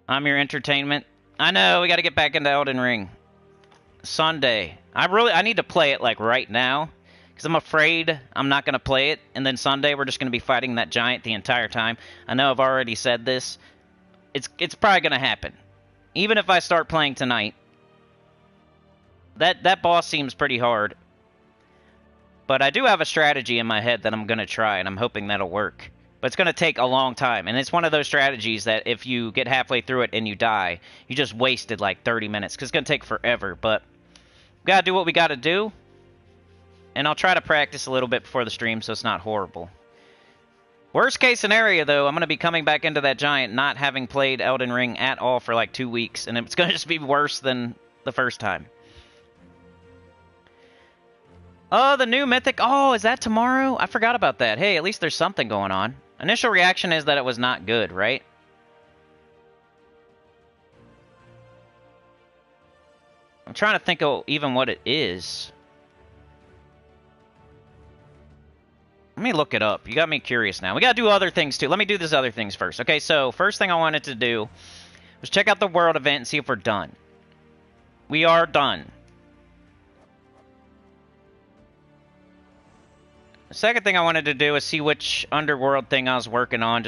I'm your entertainment. I know, we gotta get back into Elden Ring. Sunday. I need to play it, like, right now. Because I'm afraid I'm not gonna play it. And then Sunday, we're just gonna be fighting that giant the entire time. I know I've already said this. It's probably gonna happen. Even if I start playing tonight. That boss seems pretty hard. But I do have a strategy in my head that I'm gonna try, and I'm hoping that'll work. But it's going to take a long time. And it's one of those strategies that if you get halfway through it and you die, you just wasted like 30 minutes. Because it's going to take forever. But we got to do what we got to do. And I'll try to practice a little bit before the stream so it's not horrible. Worst case scenario, though, I'm going to be coming back into that giant not having played Elden Ring at all for like 2 weeks. And it's going to just be worse than the first time. Oh, the new Mythic. Oh, is that tomorrow? I forgot about that. Hey, at least there's something going on. Initial reaction is that it was not good, right? I'm trying to think of even what it is. Let me look it up. You got me curious now. We got to do other things, too. Let me do these other things first. Okay, so first thing I wanted to do was check out the world event and see if we're done. We are done. The second thing I wanted to do is see which underworld thing I was working on.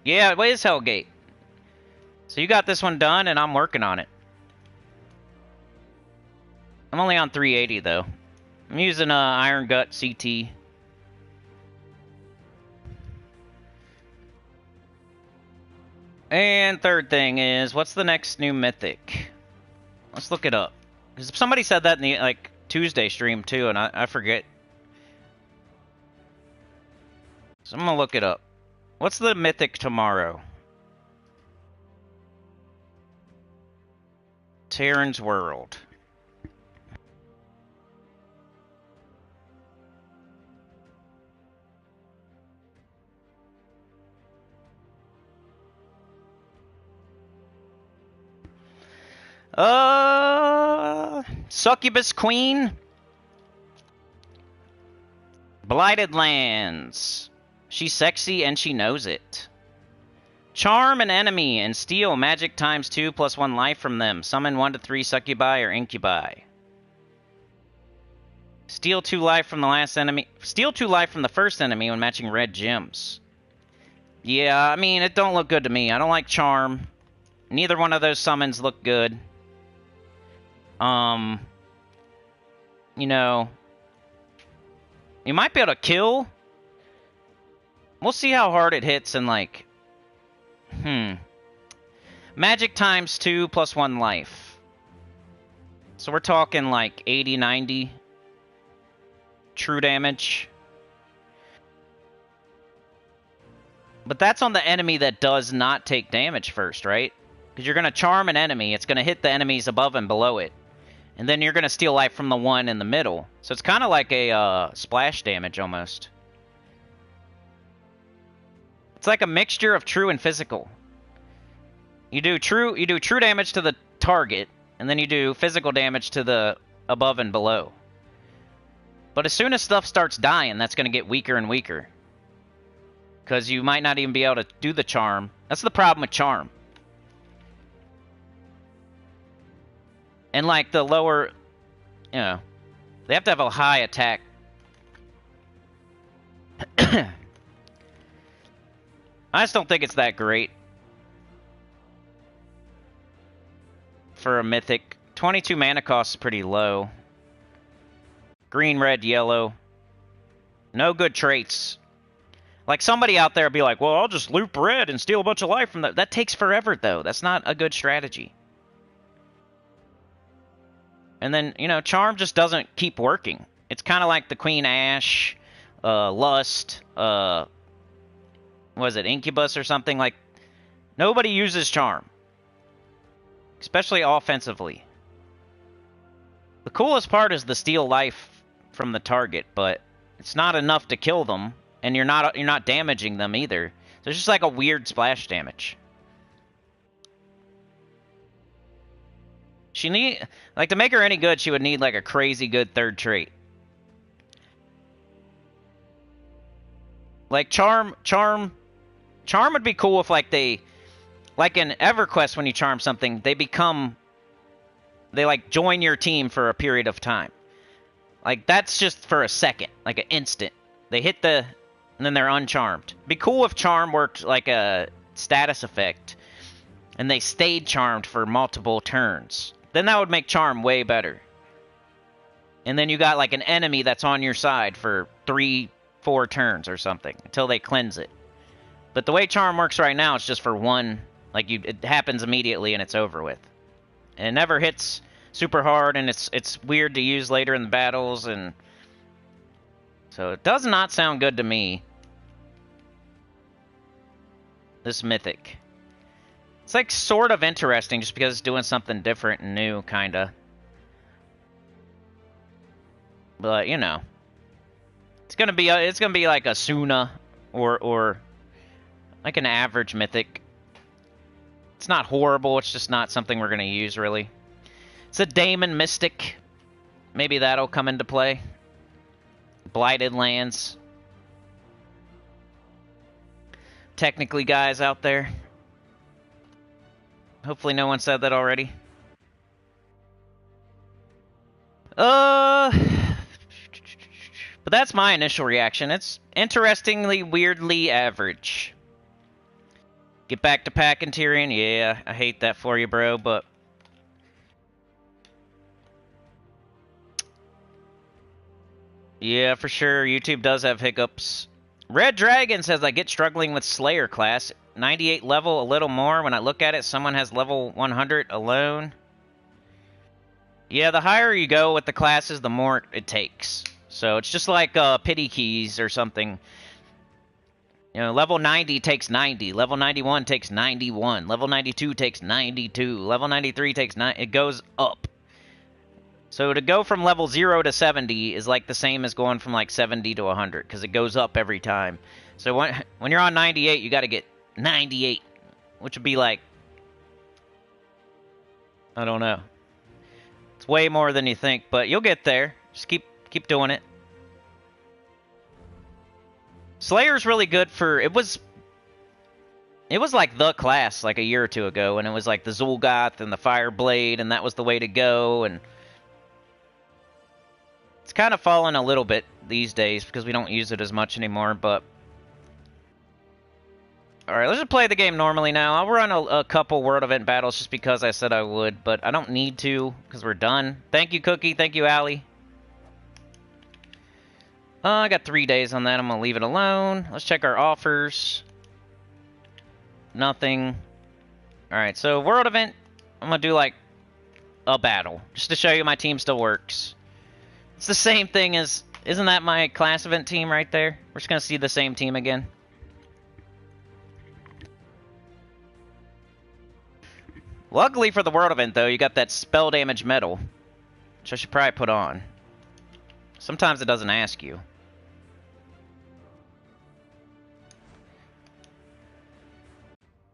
Yeah, it is Hellgate. So you got this one done, and I'm working on it. I'm only on 380, though. I'm using Iron Gut CT. And third thing is, what's the next new mythic? Let's look it up. Because somebody said that in the like Tuesday stream, too, and I forget. So I'm going to look it up. What's the mythic tomorrow? Terran's World. Succubus Queen. Blighted Lands. She's sexy and she knows it. Charm an enemy and steal magic times 2 plus 1 life from them. Summon 1 to 3 succubi or incubi. Steal 2 life from the last enemy. Steal 2 life from the first enemy when matching red gems. Yeah, I mean, it don't look good to me. I don't like charm. Neither one of those summons look good. You know, you might be able to kill. We'll see how hard it hits and like, magic times 2 plus 1 life. So we're talking like 80, 90 true damage. But that's on the enemy that does not take damage first, right? Because you're going to charm an enemy. It's going to hit the enemies above and below it. And then you're going to steal life from the one in the middle. So it's kind of like a splash damage almost. It's like a mixture of true and physical. You do true damage to the target, and then you do physical damage to the above and below. But as soon as stuff starts dying, that's going to get weaker and weaker. Because you might not even be able to do the charm. That's the problem with charm. And like the lower, you know, they have to have a high attack. I just don't think it's that great. For a mythic. 22 mana cost is pretty low. Green, red, yellow. No good traits. Like somebody out there will be like, well, I'll just loop red and steal a bunch of life from that. That takes forever, though. That's not a good strategy. And then, you know, charm just doesn't keep working. It's kind of like the Queen Ash, Lust, was it Incubus or something? Like, nobody uses charm. Especially offensively. The coolest part is the steal life from the target, but it's not enough to kill them, and you're not damaging them either. So it's just like a weird splash damage. She need, like, to make her any good, she would need like a crazy good third trait. Like charm would be cool if like they, like in EverQuest when you charm something, they like join your team for a period of time. Like that's just for a second, like an instant. They hit and then they're uncharmed. Be cool if charm worked like a status effect and they stayed charmed for multiple turns. Then that would make charm way better. And then you got like an enemy that's on your side for 3-4 turns or something until they cleanse it. But the way charm works right now, it's just for one, like it happens immediately and it's over with. And it never hits super hard, and it's weird to use later in the battles, and so it does not sound good to me. This mythic. It's like sort of interesting just because it's doing something different and new, kinda. But you know, it's gonna be like a Suna or like an average mythic. It's not horrible. It's just not something we're gonna use really. It's a Daemon Mystic. Maybe that'll come into play. Blighted Lands. Technically, guys out there. Hopefully no one said that already. But that's my initial reaction. It's interestingly, weirdly average. Get back to packing Tyrion. Yeah, I hate that for you, bro, but yeah, for sure. YouTube does have hiccups. Red Dragon says, I get struggling with Slayer class. 98 level, a little more. When I look at it, someone has level 100 alone. Yeah, the higher you go with the classes, the more it takes. So it's just like pity keys or something. You know, level 90 takes 90. Level 91 takes 91. Level 92 takes 92. Level 93 takes 9. It goes up. So to go from level 0 to 70 is like the same as going from like 70 to 100, because it goes up every time. So when you're on 98, you got to get 98, which would be like, I don't know. It's way more than you think, but you'll get there. Just keep doing it. Slayer's really good for, it was like the class like a year or two ago, and it was like the Zul'Goth and the Fireblade, and that was the way to go, and it's kind of fallen a little bit these days because we don't use it as much anymore, but alright, let's just play the game normally now. I'll run a couple World Event battles just because I said I would, but I don't need to because we're done. Thank you, Cookie. Thank you, Allie. I got 3 days on that. I'm going to leave it alone. Let's check our offers. Nothing. Alright, so World Event, I'm going to do like a battle just to show you my team still works. It's the same thing as, isn't that my class event team right there? We're just going to see the same team again. Luckily for the World Event, though, you got that spell damage medal, which I should probably put on. Sometimes it doesn't ask you.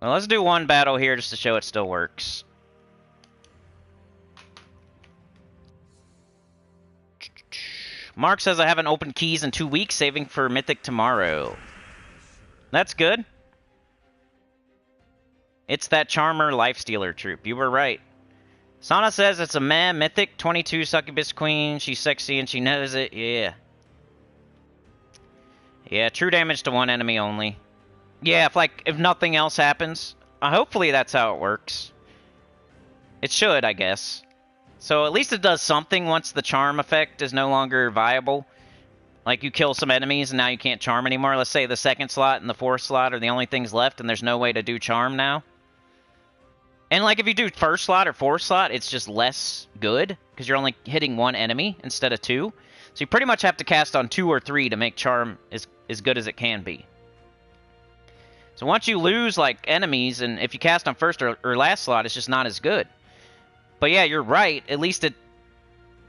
Well, let's do one battle here just to show it still works. Mark says, I haven't opened keys in 2 weeks, saving for Mythic tomorrow. That's good. It's that Charmer Lifestealer troop. You were right. Sana says it's a meh Mythic, 22 Succubus Queen. She's sexy and she knows it. Yeah. Yeah, true damage to one enemy only. Yeah, if nothing else happens. Hopefully that's how it works. It should, I guess. So at least it does something once the charm effect is no longer viable. Like you kill some enemies and now you can't charm anymore. Let's say the second slot and the fourth slot are the only things left and there's no way to do charm now. And like if you do first slot or fourth slot, it's just less good because you're only hitting one enemy instead of two. So you pretty much have to cast on 2 or 3 to make Charm as good as it can be. So once you lose, like, enemies, and if you cast on first or last slot, it's just not as good. But yeah, you're right. At least it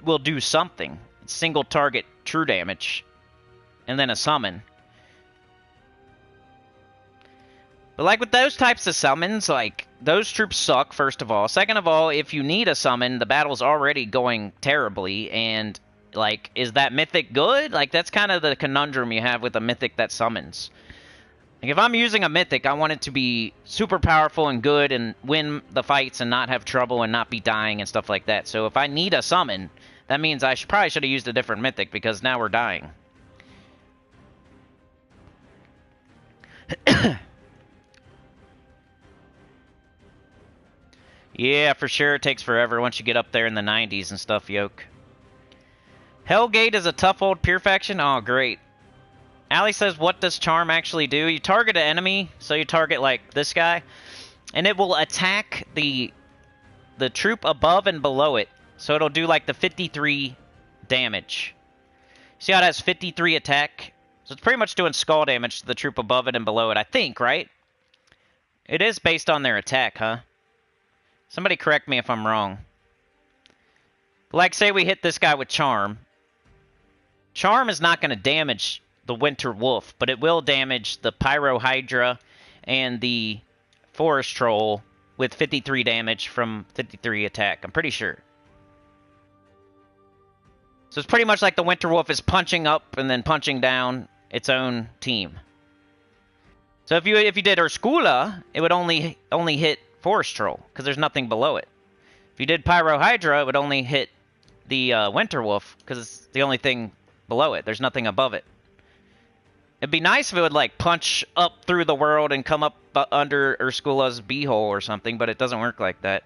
will do something. It's single target true damage. And then a summon. But like with those types of summons, like, those troops suck, first of all. Second of all, if you need a summon, the battle's already going terribly, and, like, is that mythic good? Like, that's kind of the conundrum you have with a mythic that summons. Like, if I'm using a mythic, I want it to be super powerful and good and win the fights and not have trouble and not be dying and stuff like that. So if I need a summon, that means I probably should have used a different mythic, because now we're dying. Yeah, for sure, it takes forever once you get up there in the 90s and stuff, Yoke. Hellgate is a tough old pure faction? Oh, great. Allie says, what does Charm actually do? You target an enemy, so you target, like, this guy, and it will attack the troop above and below it. So it'll do, like, the 53 damage. See how it has 53 attack? So it's pretty much doing skull damage to the troop above it and below it, I think, right? It is based on their attack, huh? Somebody correct me if I'm wrong. Like, say we hit this guy with Charm. Charm is not going to damage the Winter Wolf, but it will damage the Pyro Hydra and the Forest Troll with 53 damage from 53 attack. I'm pretty sure. So it's pretty much like the Winter Wolf is punching up and then punching down its own team. So if you did Urskula, it would only hit Forest Troll, because there's nothing below it. If you did Pyro Hydra, it would only hit the Winter Wolf, because it's the only thing below it. There's nothing above it. It'd be nice if it would, like, punch up through the world and come up under Urskula's beehole or something, but it doesn't work like that.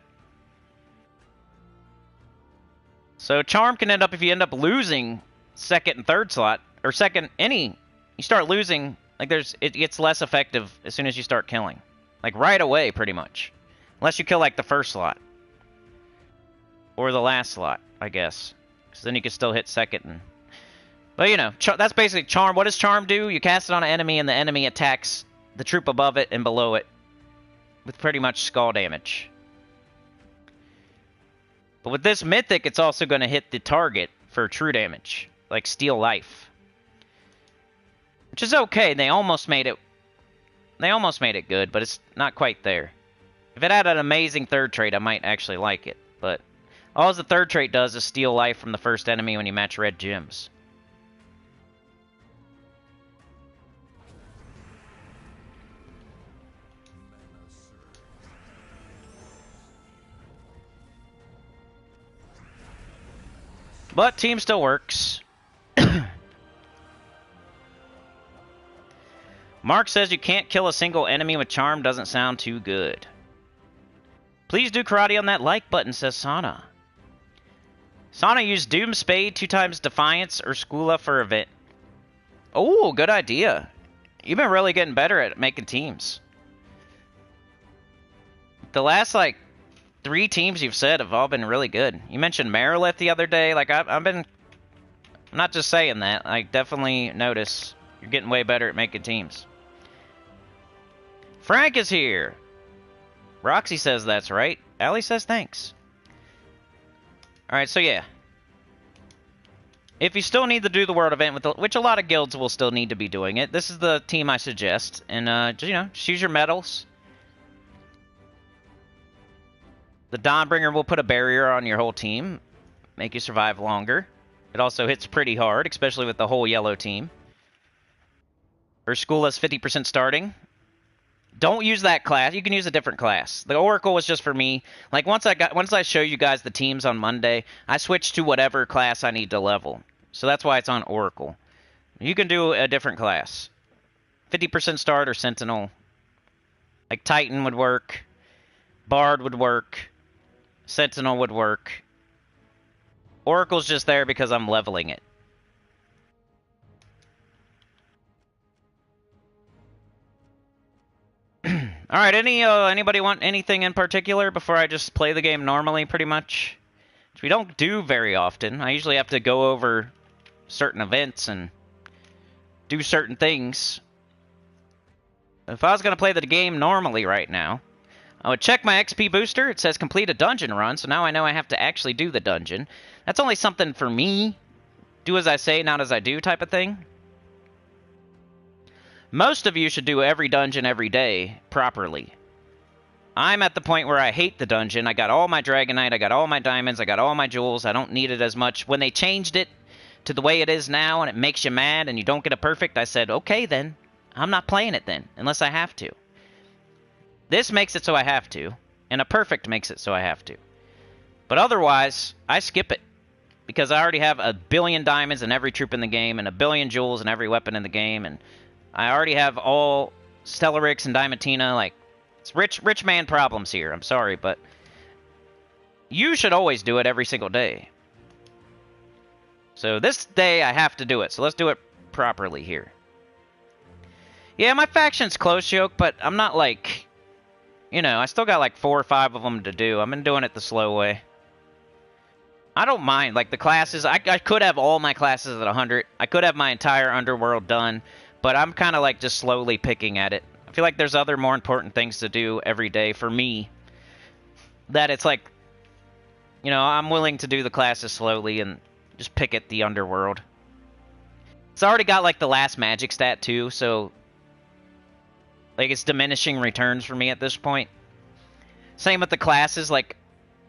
So Charm can end up, if you end up losing second and third slot, or you start losing, like, it gets less effective as soon as you start killing. Like, right away, pretty much. Unless you kill, like, the first slot. Or the last slot, I guess. Because then you can still hit second. But, you know, that's basically Charm. What does Charm do? You cast it on an enemy, and the enemy attacks the troop above it and below it with pretty much skull damage. But with this mythic, it's also going to hit the target for true damage. Like, steal life. Which is okay. They almost made it good, but it's not quite there. If it had an amazing third trait, I might actually like it. But all the third trait does is steal life from the first enemy when you match red gems. But team still works. Mark says you can't kill a single enemy with Charm. Doesn't sound too good. Please do karate on that like button, says Sana. Sana used Doom Spade 2 times Defiance or Skula for event. Oh, good idea. You've been really getting better at making teams. The last, like, 3 teams you've said have all been really good. You mentioned Marilith the other day. Like, I'm not just saying that. I definitely notice you're getting way better at making teams. Frank is here. Roxy says that's right. Allie says thanks. Alright, so yeah. If you still need to do the world event, which a lot of guilds will still need to be doing it, this is the team I suggest. And, you know, just use your medals. The Dawnbringer will put a barrier on your whole team. Make you survive longer. It also hits pretty hard, especially with the whole yellow team. Urskula's 50% starting. Don't use that class. You can use a different class. The Oracle was just for me. Like, once I show you guys the teams on Monday, I switch to whatever class I need to level. So that's why it's on Oracle. You can do a different class. 50% start or Sentinel. Like, Titan would work. Bard would work. Sentinel would work. Oracle's just there because I'm leveling it. Alright, anybody want anything in particular before I just play the game normally, pretty much? Which we don't do very often. I usually have to go over certain events and do certain things. If I was going to play the game normally right now, I would check my XP booster. It says complete a dungeon run, so now I know I have to actually do the dungeon. That's only something for me. Do as I say, not as I do type of thing. Most of you should do every dungeon every day properly. I'm at the point where I hate the dungeon. I got all my Dragonite, I got all my diamonds, I got all my jewels. I don't need it as much. When they changed it to the way it is now and it makes you mad and you don't get a perfect, I said, okay then. I'm not playing it then, unless I have to. This makes it so I have to, and a perfect makes it so I have to. But otherwise, I skip it. Because I already have 1 billion diamonds in every troop in the game, and 1 billion jewels in every weapon in the game, and I already have all Stellarix and Diamantina. Like, it's rich man problems here. I'm sorry, but you should always do it every single day. So this day, I have to do it. So let's do it properly here. Yeah, my faction's close, Yoke, but I'm not like... You know, I still got like 4 or 5 of them to do. I've been doing it the slow way. I don't mind. Like, the classes, I could have all my classes at 100. I could have my entire underworld done, but I'm kind of like just slowly picking at it. I feel like there's other more important things to do every day for me. That it's like, you know, I'm willing to do the classes slowly and just pick at the underworld. It's already got like the last magic stat too, so... Like, it's diminishing returns for me at this point. Same with the classes, like,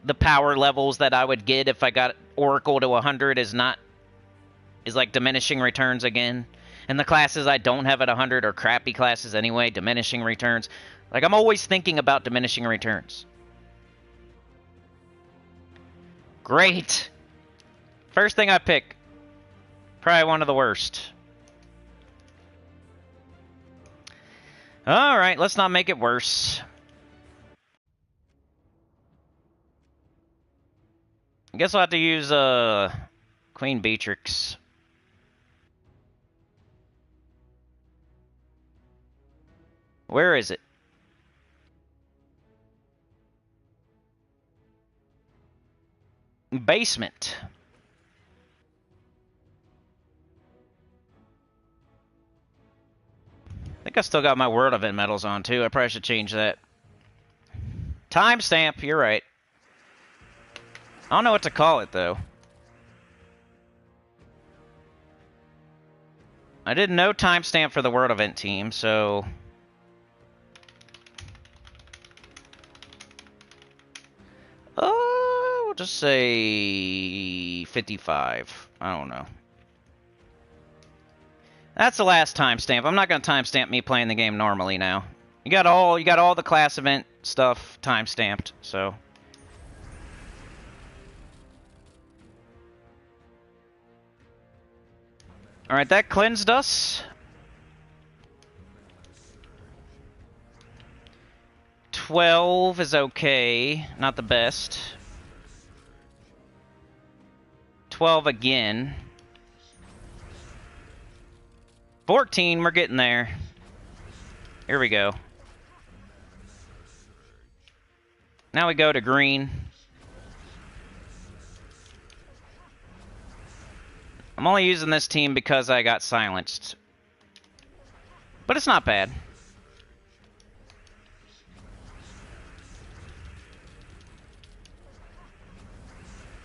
the power levels that I would get if I got Oracle to 100 is like diminishing returns again. And the classes I don't have at 100 are crappy classes anyway, diminishing returns. Like, I'm always thinking about diminishing returns. Great! First thing I pick. Probably one of the worst. Alright, let's not make it worse. I guess I'll have to use Queen Beatrix. Where is it? Basement. I think I still got my World Event medals on, too. I probably should change that. Timestamp, you're right. I don't know what to call it, though. I did no timestamp for the World Event team, so... we'll just say... 55. I don't know. That's the last timestamp. I'm not going to timestamp me playing the game normally now. You got all the class event stuff timestamped, so... Alright, that cleansed us. 12 is okay. Not the best. 12 again. 14, we're getting there. Here we go. Now we go to green. I'm only using this team because I got silenced. But it's not bad.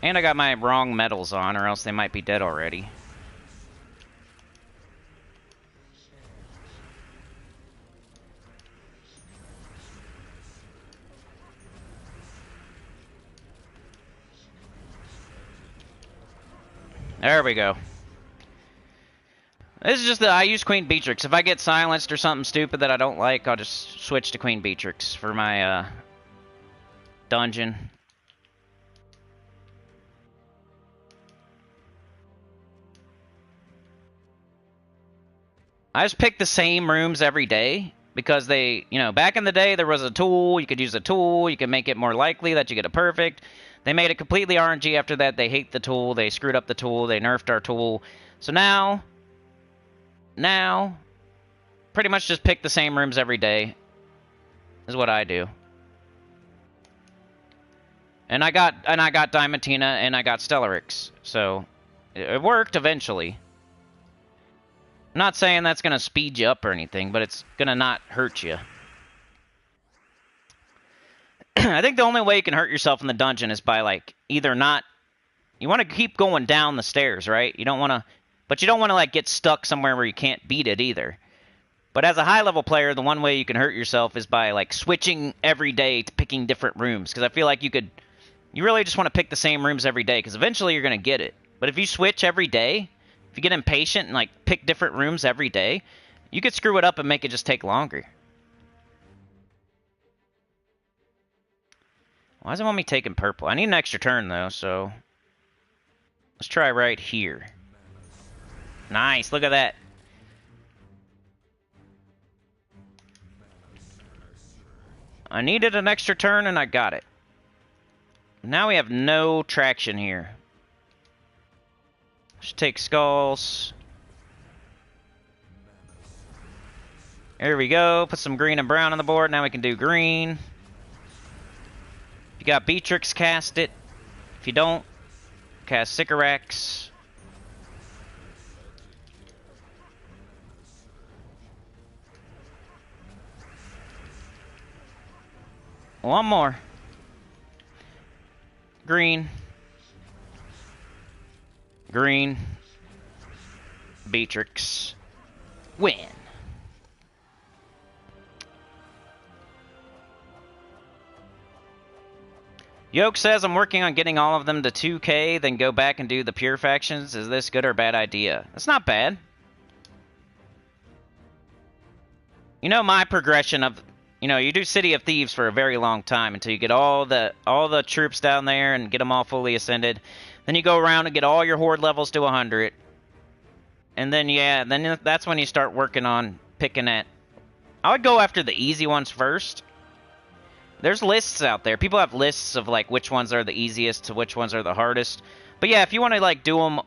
And I got my wrong medals on, or else they might be dead already. There we go. This is just that I use Queen Beatrix. If I get silenced or something stupid that I don't like, I'll just switch to Queen Beatrix for my dungeon. I just pick the same rooms every day because they, you know, back in the day there was a tool, you could use a tool, you could make it more likely that you get a perfect. They made it completely RNG after that. They hate the tool. They screwed up the tool. They nerfed our tool. So now, pretty much just pick the same rooms every day is what I do. And I got Diamantina and I got Stellarix. So it worked eventually. I'm not saying that's going to speed you up or anything, but it's going to not hurt you. I think the only way you can hurt yourself in the dungeon is by, like, either not... You want to keep going down the stairs, right? You don't want to... But you don't want to, like, get stuck somewhere where you can't beat it either. But as a high-level player, the one way you can hurt yourself is by, like, switching every day to picking different rooms. Because I feel like you could... You really just want to pick the same rooms every day, because eventually you're going to get it. But if you switch every day, if you get impatient and, like, pick different rooms every day, you could screw it up and make it just take longer. Why does it want me taking purple? I need an extra turn, though, so... Let's try right here. Nice, look at that. I needed an extra turn, and I got it. Now we have no traction here. Let's take skulls. There we go. Put some green and brown on the board. Now we can do green. If you got Beatrix, cast it. If you don't, cast Sycorax. One more. Green. Green. Beatrix. Win. Yoke says, I'm working on getting all of them to 2K, then go back and do the pure factions. Is this good or bad idea? It's not bad. You know my progression of... You know, you do City of Thieves for a very long time until you get all the troops down there and get them all fully ascended. Then you go around and get all your horde levels to 100. And then, yeah, then that's when you start working on picking at... I would go after the easy ones first. There's lists out there. People have lists of, like, which ones are the easiest to which ones are the hardest. But yeah, if you want to, like, do them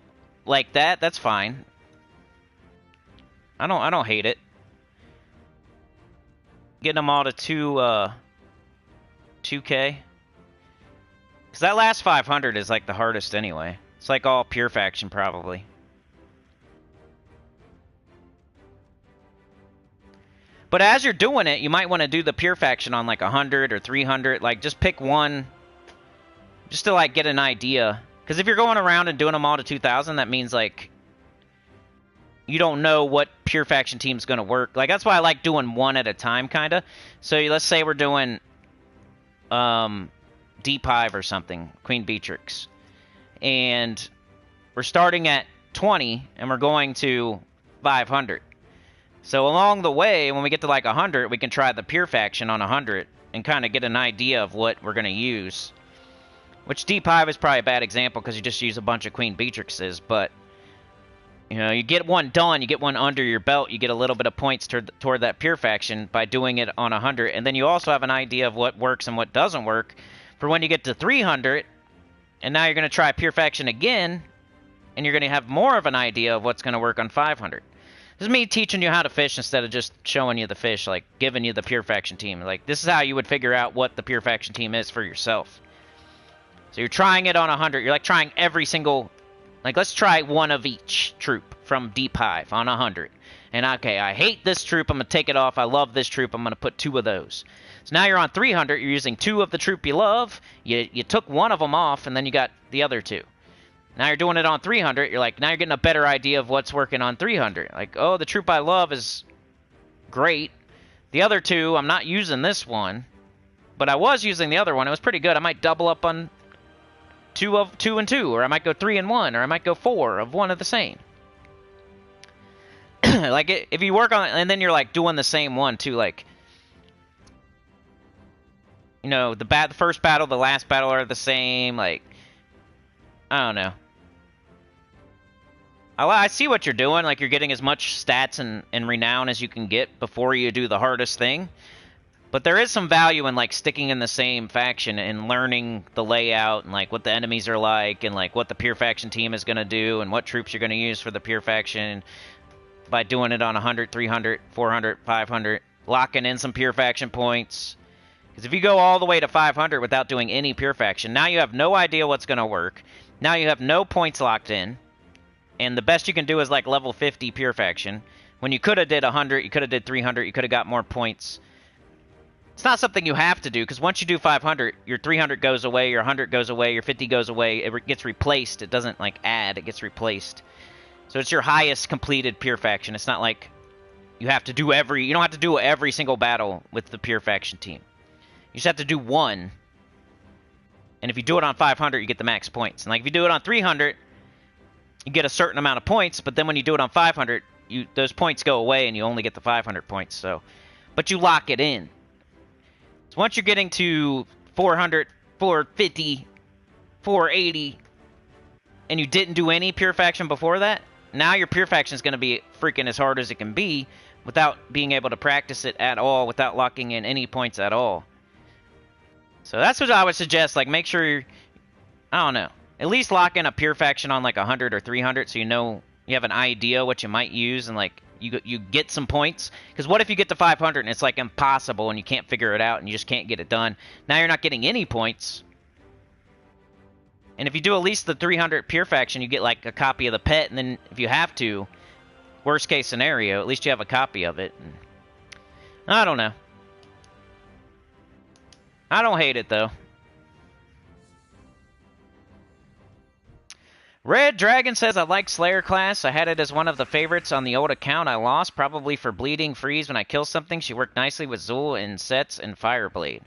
like that, that's fine. I don't hate it. Getting them all to 2K. Because that last 500 is, like, the hardest anyway. It's, like, all pure faction, probably. But as you're doing it, you might want to do the pure faction on, like, 100 or 300. Like, just pick one just to, like, get an idea. Because if you're going around and doing them all to 2,000, that means, like... You don't know what pure faction team's going to work. Like, that's why I like doing one at a time, kind of. So let's say we're doing Deep Hive or something, Queen Beatrix. And we're starting at 20, and we're going to 500. So along the way, when we get to, like, 100, we can try the pure faction on 100 and kind of get an idea of what we're going to use. Which Deep Hive is probably a bad example because you just use a bunch of Queen Beatrixes, but... You know, you get one done, you get one under your belt, you get a little bit of points toward that pure faction by doing it on 100. And then you also have an idea of what works and what doesn't work for when you get to 300. And now you're going to try pure faction again, and you're going to have more of an idea of what's going to work on 500. This is me teaching you how to fish instead of just showing you the fish, like giving you the pure faction team. Like, this is how you would figure out what the pure faction team is for yourself. So you're trying it on 100. You're like trying every single... Like, let's try one of each troop from Deep Hive on 100. And, okay, I hate this troop. I'm going to take it off. I love this troop. I'm going to put 2 of those. So now you're on 300. You're using 2 of the troop you love. You took one of them off, and then you got the other 2. Now you're doing it on 300. You're like, now you're getting a better idea of what's working on 300. Like, oh, the troop I love is great. The other 2, I'm not using this one. But I was using the other one. It was pretty good. I might double up on... 2 of 2 and 2, or I might go 3 and 1, or I might go 4 of one of the same. Like, if you work on it, and then you're, like, doing the same one, too, like... You know, the first battle, the last battle are the same, like... I don't know. I see what you're doing, like, you're getting as much stats and renown as you can get before you do the hardest thing. But there is some value in, like, sticking in the same faction and learning the layout and, like, what the enemies are like and, like, what the pure faction team is going to do and what troops you're going to use for the pure faction by doing it on 100, 300, 400, 500, locking in some pure faction points. Because if you go all the way to 500 without doing any pure faction, now you have no idea what's going to work. Now you have no points locked in. And the best you can do is like level 50 pure faction. When you could have did 100, you could have did 300, you could have got more points. It's not something you have to do, because once you do 500, your 300 goes away, your 100 goes away, your 50 goes away. It gets replaced. It doesn't, like, add. It gets replaced. So it's your highest completed pure faction. It's not like you have to do you don't have to do every single battle with the pure faction team. You just have to do one. And if you do it on 500, you get the max points. And, like, if you do it on 300, you get a certain amount of points, but then when you do it on 500, those points go away and you only get the 500 points. So, but you lock it in. So once you're getting to 400, 450, 480, and you didn't do any pure faction before that, now your pure faction is going to be freaking as hard as it can be without being able to practice it at all, without locking in any points at all. So that's what I would suggest. Like, make sure I don't know, at least lock in a pure faction on like 100 or 300, so you know, you have an idea what you might use, and like you get some points. Because what if you get to 500 and it's like impossible and you can't figure it out and you just can't get it done? Now you're not getting any points. And if you do at least the 300 pure faction, you get like a copy of the pet, and then if you have to, worst case scenario, at least you have a copy of it. And I don't know. I don't hate it though. Red Dragon says, I like Slayer class. I had it as one of the favorites on the old account. I lost, probably for bleeding freeze when I kill something. She worked nicely with Zul in sets and Fireblade.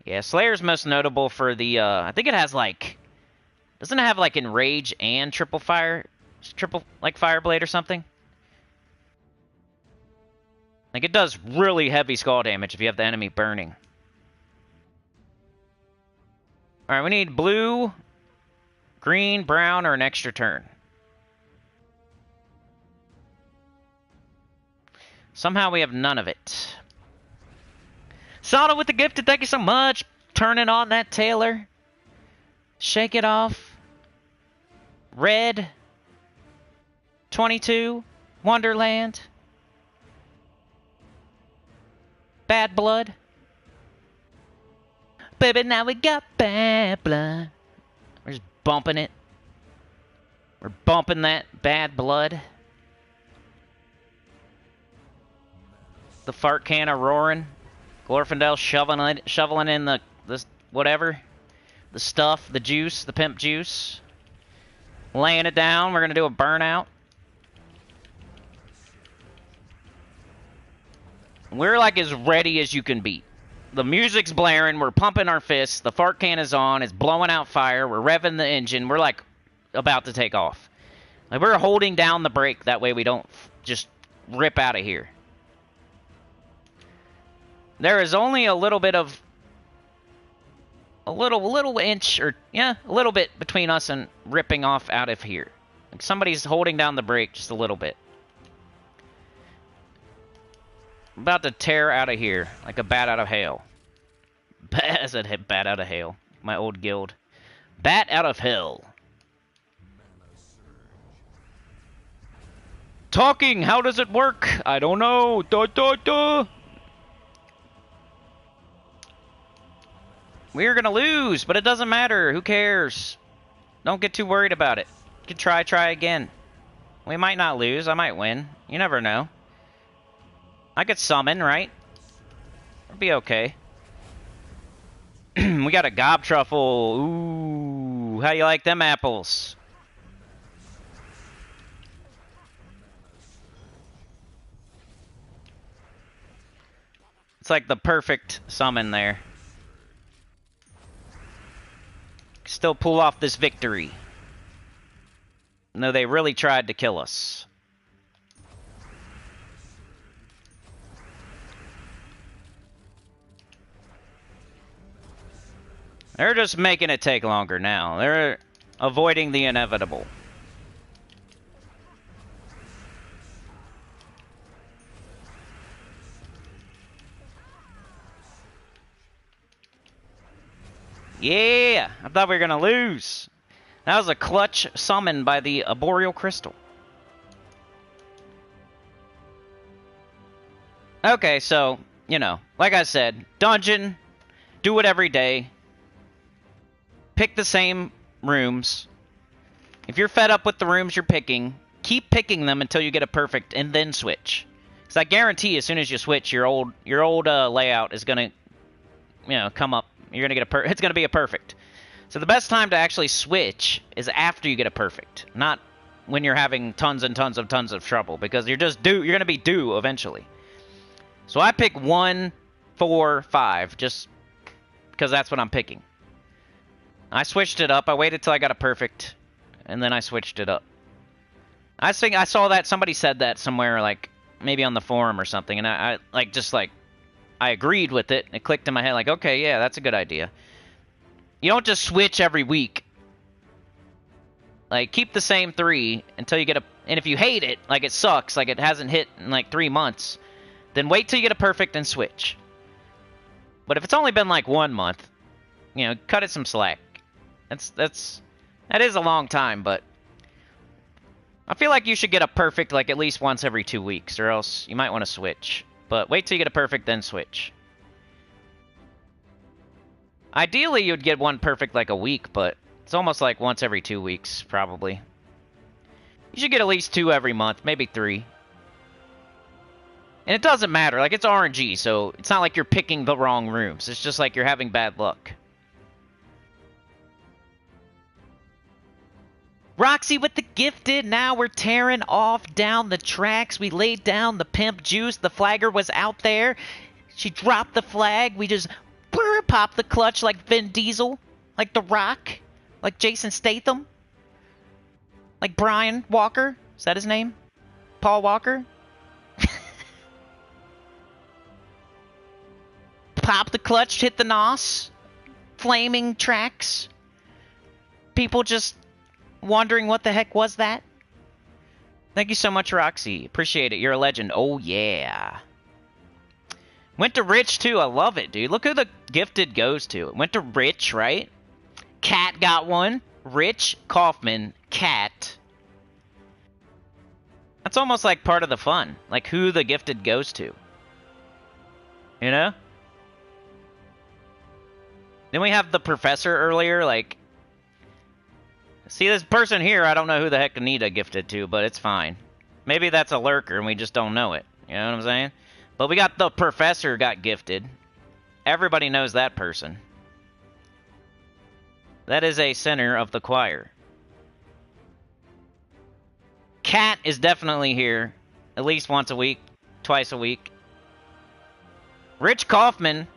Yeah, Slayer's most notable for the, I think it has like, doesn't it have like Enrage and triple, like Fireblade or something? Like, it does really heavy skull damage if you have the enemy burning. Alright, we need blue, green, brown, or an extra turn. Somehow we have none of it. Sada with the gifted, thank you so much. Turning on that Taylor. Shake it off. Red. 22. Wonderland. Bad blood. Baby, now we got bad blood. We're just bumping it. We're bumping that bad blood. The fart can a roaring. Glorfindel shoveling in the whatever. The stuff, the juice, the pimp juice. Laying it down. We're going to do a burnout. We're like as ready as you can be. The music's blaring. We're pumping our fists. The fart can is on. It's blowing out fire. We're revving the engine. We're like about to take off. Like, we're holding down the brake. That way we don't just rip out of here. There is only a little bit of... a little inch, or, yeah, a little bit between us and ripping off out of here. Like, somebody's holding down the brake just a little bit. I'm about to tear out of here, like a bat out of hell. I said bat out of hell. My old guild. Bat out of hell. Talking, how does it work? I don't know. Da, da, da. We're gonna lose, but it doesn't matter. Who cares? Don't get too worried about it. You can try again. We might not lose. I might win. You never know. I could summon, right? It'll be okay. We got a gob truffle. Ooh, how you like them apples? It's like the perfect summon there. Still pull off this victory. No, they really tried to kill us. They're just making it take longer now. They're avoiding the inevitable. Yeah! I thought we were gonna lose. That was a clutch summon by the Arboreal Crystal. Okay, so, you know, like I said, dungeon, do it every day. Pick the same rooms. If you're fed up with the rooms you're picking, keep picking them until you get a perfect, and then switch. Because I guarantee, as soon as you switch, your old layout is gonna, come up. You're gonna get it's gonna be a perfect. So the best time to actually switch is after you get a perfect, not when you're having tons of trouble, because you're gonna be due eventually. So I pick 1, 4, 5, just because that's what I'm picking. I switched it up. I waited till I got a perfect, and then I switched it up. I think I saw that somebody said that somewhere, like maybe on the forum or something, and I agreed with it. It clicked in my head, like, okay, yeah, that's a good idea. You don't just switch every week. Like, keep the same 3 until you get a... And if you hate it, like it sucks, like it hasn't hit in like 3 months, then wait till you get a perfect and switch. But if it's only been like 1 month, cut it some slack. That is a long time, but I feel like you should get a perfect like at least once every 2 weeks, or else you might want to switch. But wait till you get a perfect, then switch. Ideally, you'd get 1 perfect like a week, but it's almost like once every 2 weeks, probably. You should get at least 2 every month, maybe 3. And it doesn't matter, like it's RNG, so it's not like you're picking the wrong rooms. It's just like you're having bad luck. Roxy with the gifted. Now we're tearing off down the tracks. We laid down the pimp juice. The flagger was out there. She dropped the flag. We just popped the clutch like Vin Diesel. Like The Rock. Like Jason Statham. Like Brian Walker. Is that his name? Paul Walker? Pop the clutch, hit the NOS. Flaming tracks. People just... wondering what the heck was that? Thank you so much, Roxy. Appreciate it. You're a legend. Oh, yeah. Went to Rich, too. I love it, dude. Look who the gifted goes to. It went to Rich, right? Cat got one. Rich, Kaufman, Cat. That's almost like part of the fun. Like who the gifted goes to. You know? Then we have the professor earlier, like... See, this person here, I don't know who the heck Anita gifted to, but it's fine. Maybe that's a lurker and we just don't know it. You know what I'm saying? But we got the professor got gifted. Everybody knows that person. That is a center of the choir. Cat is definitely here. At least once a week. Twice a week. Rich Kaufman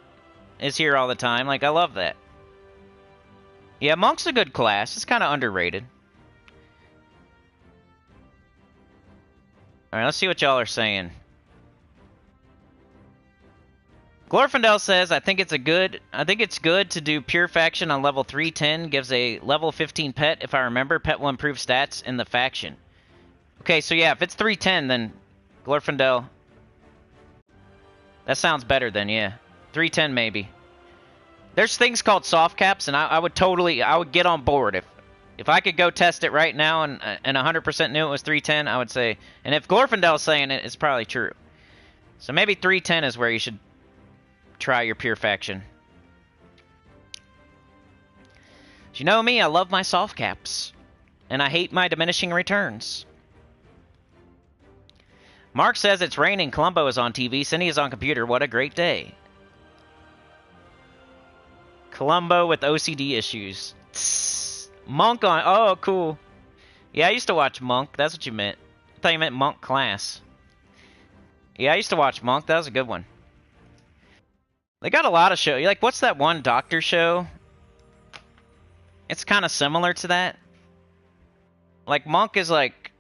is here all the time. Like, I love that. Yeah, Monk's a good class. It's kind of underrated. Alright, let's see what y'all are saying. Glorfindel says, I think it's good to do pure faction on level 310. Gives a level 15 pet, if I remember. Pet will improve stats in the faction. Okay, so yeah, if it's 310, then Glorfindel... That sounds better then, yeah. 310 maybe. There's things called soft caps, and I would get on board. If I could go test it right now and 100% knew it was 310, I would say... And if Glorfindel's saying it, it's probably true. So maybe 310 is where you should try your pure faction. You know me, I love my soft caps. And I hate my diminishing returns. Mark says it's raining, Columbo is on TV, Cindy is on computer, what a great day. Columbo with OCD issues. Tss. Monk on... Oh, cool. Yeah, I used to watch Monk. That's what you meant. I thought you meant Monk class. Yeah, I used to watch Monk. That was a good one. They got a lot of shows. Like, what's that one doctor show? It's kind of similar to that. Like, Monk is like...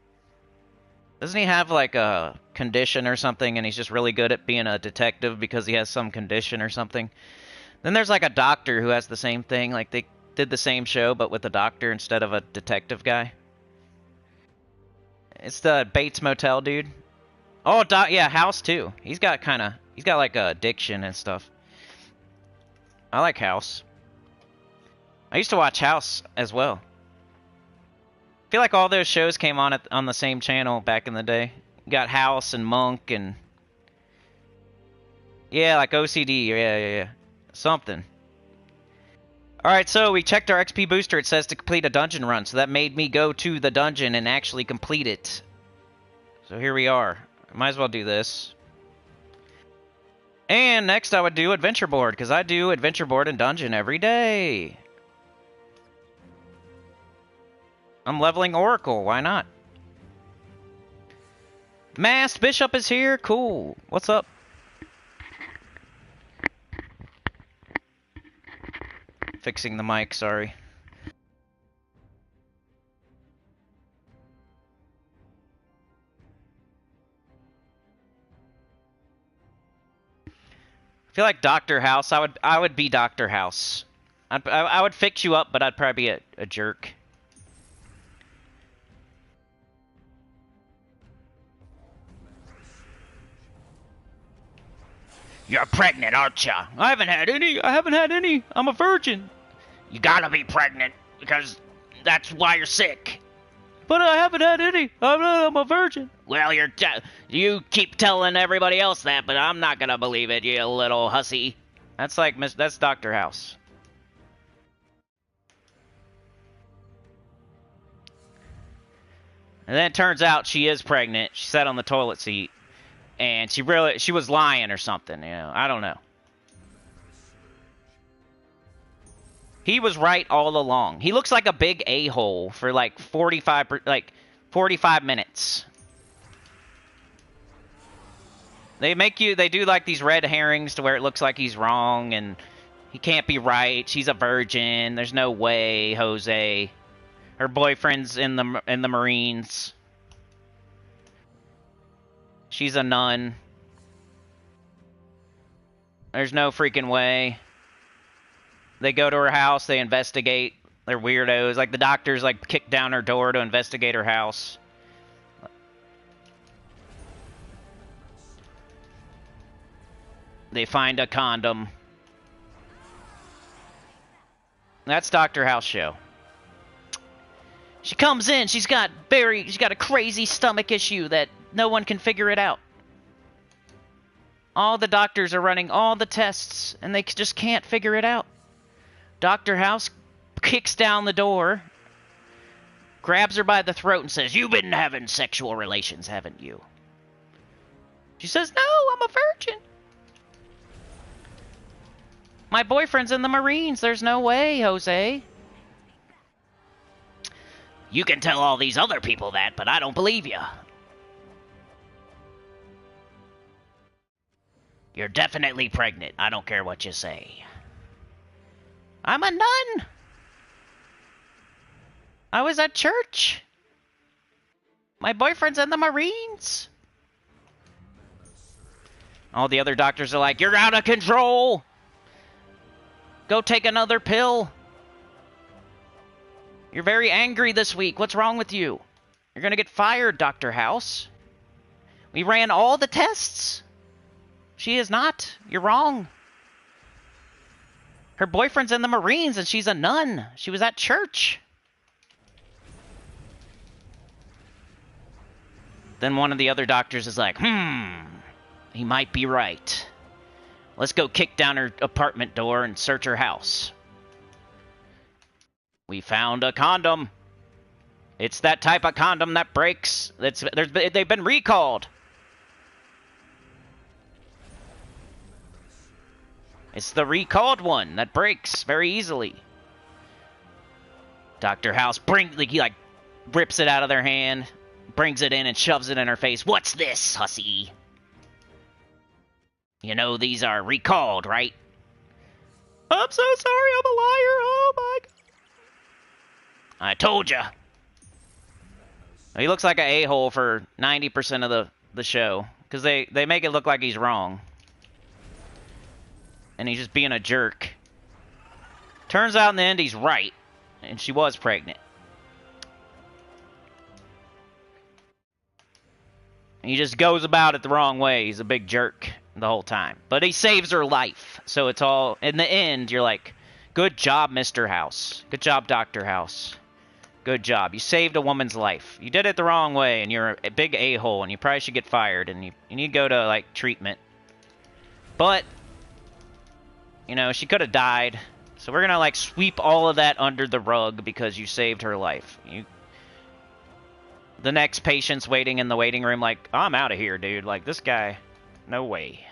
Doesn't he have, like, a condition or something, and he's just really good at being a detective because he has some condition or something? Then there's, like, a doctor who has the same thing. Like, they did the same show, but with a doctor instead of a detective guy. It's the Bates Motel dude. Oh, yeah, House, too. He's got, like, a addiction and stuff. I like House. I used to watch House as well. I feel like all those shows came on the same channel back in the day. You got House and Monk and... Yeah, like OCD. Yeah. Something. Alright, so we checked our XP booster. It says to complete a dungeon run, so that made me go to the dungeon and actually complete it. So here we are. Might as well do this. And next I would do Adventure Board, because I do Adventure Board and Dungeon every day. I'm leveling Oracle, why not? Masked Bishop is here, cool. What's up? Fixing the mic, sorry. I feel like Dr. House. I would be Dr. House. I would fix you up, but I'd probably be a jerk. You're pregnant, aren't you? I haven't had any. I'm a virgin. You gotta be pregnant, because that's why you're sick. But I haven't had any. I'm a virgin. Well, you keep telling everybody else that, but I'm not gonna believe it, you little hussy. That's Dr. House. And then it turns out she is pregnant. She sat on the toilet seat. And she was lying or something, you know. I don't know. He was right all along. He looks like a big a-hole for like 45 minutes. They do like these red herrings to where it looks like he's wrong and he can't be right. She's a virgin. There's no way, Jose. Her boyfriend's in the Marines. She's a nun. There's no freaking way. They go to her house, they investigate. They're weirdos. Like, the doctors, like, kick down her door to investigate her house. They find a condom. That's Dr. House show. She comes in, she's got a crazy stomach issue that no one can figure it out. All the doctors are running all the tests, and they just can't figure it out. Dr. House kicks down the door, grabs her by the throat, and says, "You've been having sexual relations, haven't you?" She says, "No, I'm a virgin. My boyfriend's in the Marines. There's no way, Jose." "You can tell all these other people that, but I don't believe you. You're definitely pregnant. I don't care what you say." "I'm a nun. I was at church. My boyfriend's in the Marines." All the other doctors are like, "You're out of control. Go take another pill. You're very angry this week. What's wrong with you? You're gonna get fired, Dr. House. We ran all the tests. She is not. You're wrong. Her boyfriend's in the Marines and she's a nun. She was at church." Then one of the other doctors is like, he might be right. Let's go kick down her apartment door and search her house. We found a condom. It's that type of condom that breaks. They've been recalled. It's the recalled one that breaks very easily. Dr. House he rips it out of their hand, brings it in and shoves it in her face. "What's this, hussy? You know these are recalled, right?" "I'm so sorry, I'm a liar. Oh my God." "I told ya." He looks like an a-hole for 90% of the show, because they make it look like he's wrong. And he's just being a jerk. Turns out in the end he's right, and she was pregnant. He just goes about it the wrong way. He's a big jerk the whole time. But he saves her life. So it's all, in the end, you're like, good job, Mr. House. Good job, Dr. House. Good job. You saved a woman's life. You did it the wrong way, and you're a big a-hole, and you probably should get fired, and you need to go to, like, treatment. But, you know, she could have died. So we're gonna, like, sweep all of that under the rug because you saved her life. The next patient's waiting in the waiting room like, I'm out of here, dude. Like, this guy, no way.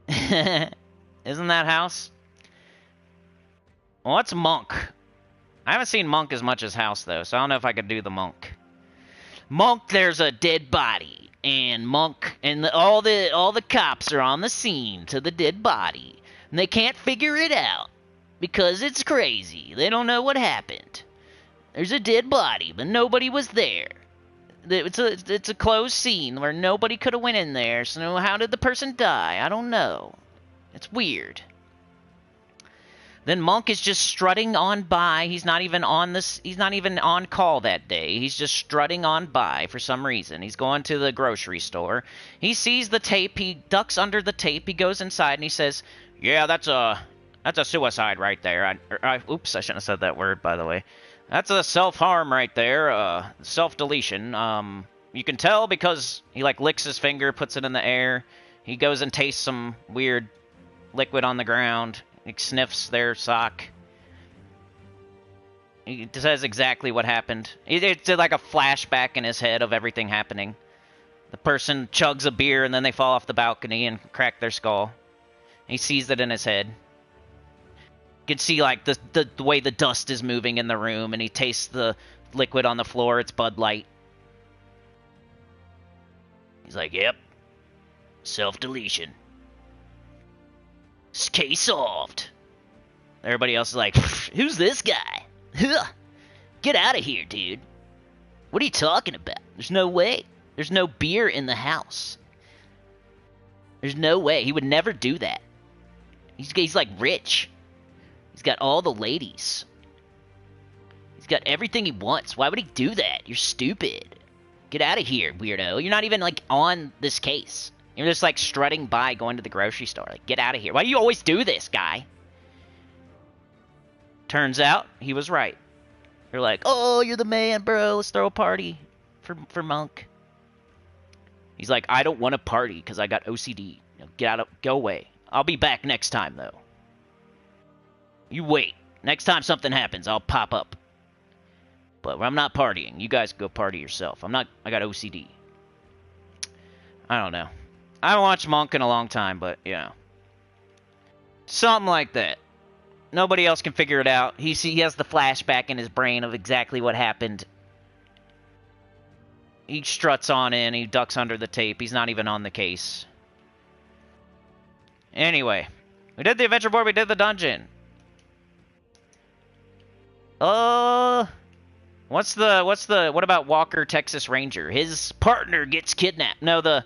Isn't that House? Well, what's Monk? I haven't seen Monk as much as House, though, so I don't know if I could do the Monk. Monk, there's a dead body, and Monk and all the cops are on the scene to the dead body, and they can't figure it out because it's crazy. They don't know what happened. There's a dead body, but nobody was there. It's a closed scene where nobody could have went in there. So how did the person die? I don't know. It's weird. Then Monk is just strutting on by. He's not even on call that day. He's just strutting on by for some reason. He's going to the grocery store. He sees the tape. He ducks under the tape. He goes inside and he says, "Yeah, that's a suicide right there." Oops, I shouldn't have said that word, by the way. That's a self-harm right there. Self-deletion. You can tell because he, like, licks his finger, puts it in the air. He goes and tastes some weird liquid on the ground. He sniffs their sock. He says exactly what happened. It's like a flashback in his head of everything happening. The person chugs a beer and then they fall off the balcony and crack their skull. He sees it in his head. You can see, like, the way the dust is moving in the room, and he tastes the liquid on the floor. It's Bud Light. He's like, "Yep. Self-deletion. Case solved." Everybody else is like, "Who's this guy? Get out of here, dude. What are you talking about? There's no way. There's no beer in the house. There's no way. He would never do that. He's like rich. He's got all the ladies. He's got everything he wants. Why would he do that? You're stupid. Get out of here, weirdo. You're not even, like, on this case. You're just, like, strutting by going to the grocery store. Like, get out of here. Why do you always do this, guy?" Turns out, he was right. They're like, "Oh, you're the man, bro. Let's throw a party for Monk." He's like, "I don't want to party because I got OCD. Go away. I'll be back next time, though. You wait. Next time something happens, I'll pop up. But I'm not partying. You guys go party yourself. I got OCD. I don't know. I haven't watched Monk in a long time, but, you know. Something like that. Nobody else can figure it out. He has the flashback in his brain of exactly what happened. He struts on in. He ducks under the tape. He's not even on the case. Anyway. We did the adventure board. We did the dungeon. What about Walker, Texas Ranger? His partner gets kidnapped. No, the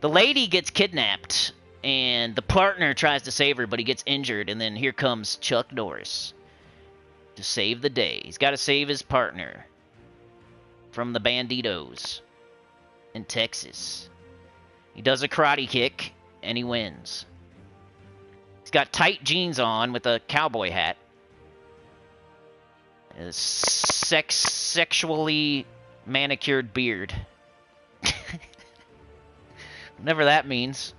lady gets kidnapped, and the partner tries to save her, but he gets injured, and then here comes Chuck Norris to save the day. He's got to save his partner from the banditos in Texas. He does a karate kick, and he wins. He's got tight jeans on with a cowboy hat. A sexually manicured beard. Whatever that means.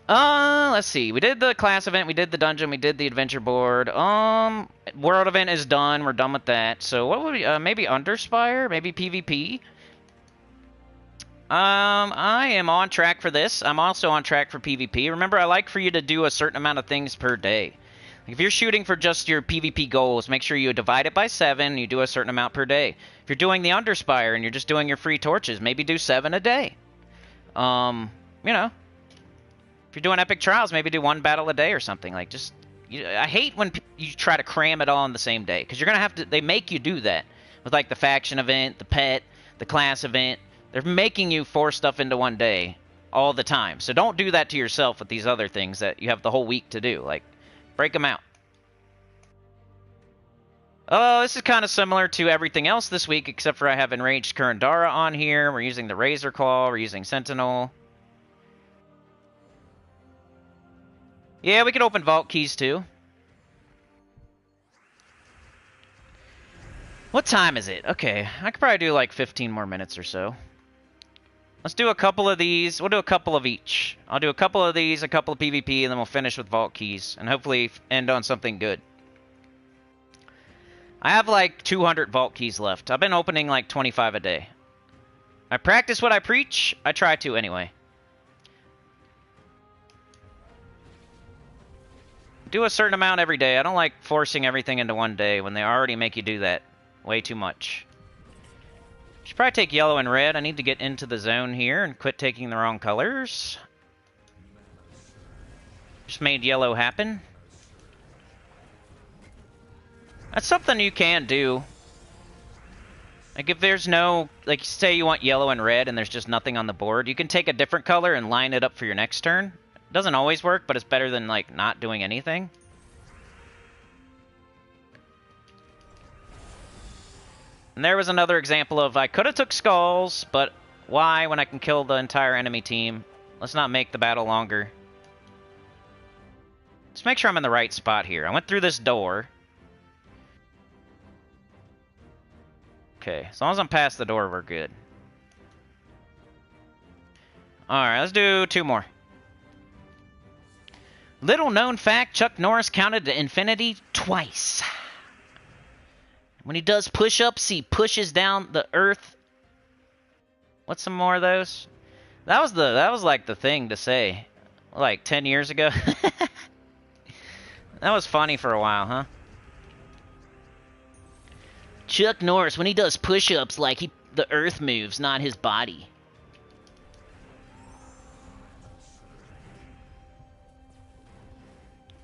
Let's see. We did the class event, we did the dungeon, we did the adventure board. World event is done. We're done with that. So what would we, maybe Underspire? Maybe PvP? I am on track for this. I'm also on track for PvP. Remember, I like for you to do a certain amount of things per day. If you're shooting for just your PvP goals, make sure you divide it by 7, you do a certain amount per day. If you're doing the Underspire and you're just doing your free torches, maybe do 7 a day. You know, if you're doing Epic Trials, maybe do 1 battle a day or something. Like, just, I hate when you try to cram it all in the same day, because you're going to have to, they make you do that. With, like, the faction event, the pet, the class event. They're making you force stuff into one day all the time. So don't do that to yourself with these other things that you have the whole week to do. Like, break them out. Oh, this is kind of similar to everything else this week, except for I have Enraged Kurandara on here. We're using the Razor Claw. We're using Sentinel. Yeah, we could open vault keys, too. What time is it? Okay, I could probably do like 15 more minutes or so. Let's do a couple of these. We'll do a couple of each. I'll do a couple of these, a couple of PvP, and then we'll finish with vault keys. And hopefully end on something good. I have like 200 vault keys left. I've been opening like 25 a day. I practice what I preach. I try to anyway. Do a certain amount every day. I don't like forcing everything into one day when they already make you do that way too much. Should probably take yellow and red. I need to get into the zone here and quit taking the wrong colors. Just made yellow happen. That's something you can do. Like if there's no, like say you want yellow and red and there's just nothing on the board, you can take a different color and line it up for your next turn. It doesn't always work, but it's better than like not doing anything. And there was another example of I could have took skulls, but why when I can kill the entire enemy team? Let's not make the battle longer. Let's make sure I'm in the right spot here. I went through this door. Okay, as long as I'm past the door, we're good. Alright, let's do 2 more. Little known fact, Chuck Norris counted to infinity twice. When he does push-ups, he pushes down the earth. What's some more of those? That was like the thing to say. Like 10 years ago. That was funny for a while, huh? Chuck Norris, when he does push-ups, like the earth moves, not his body.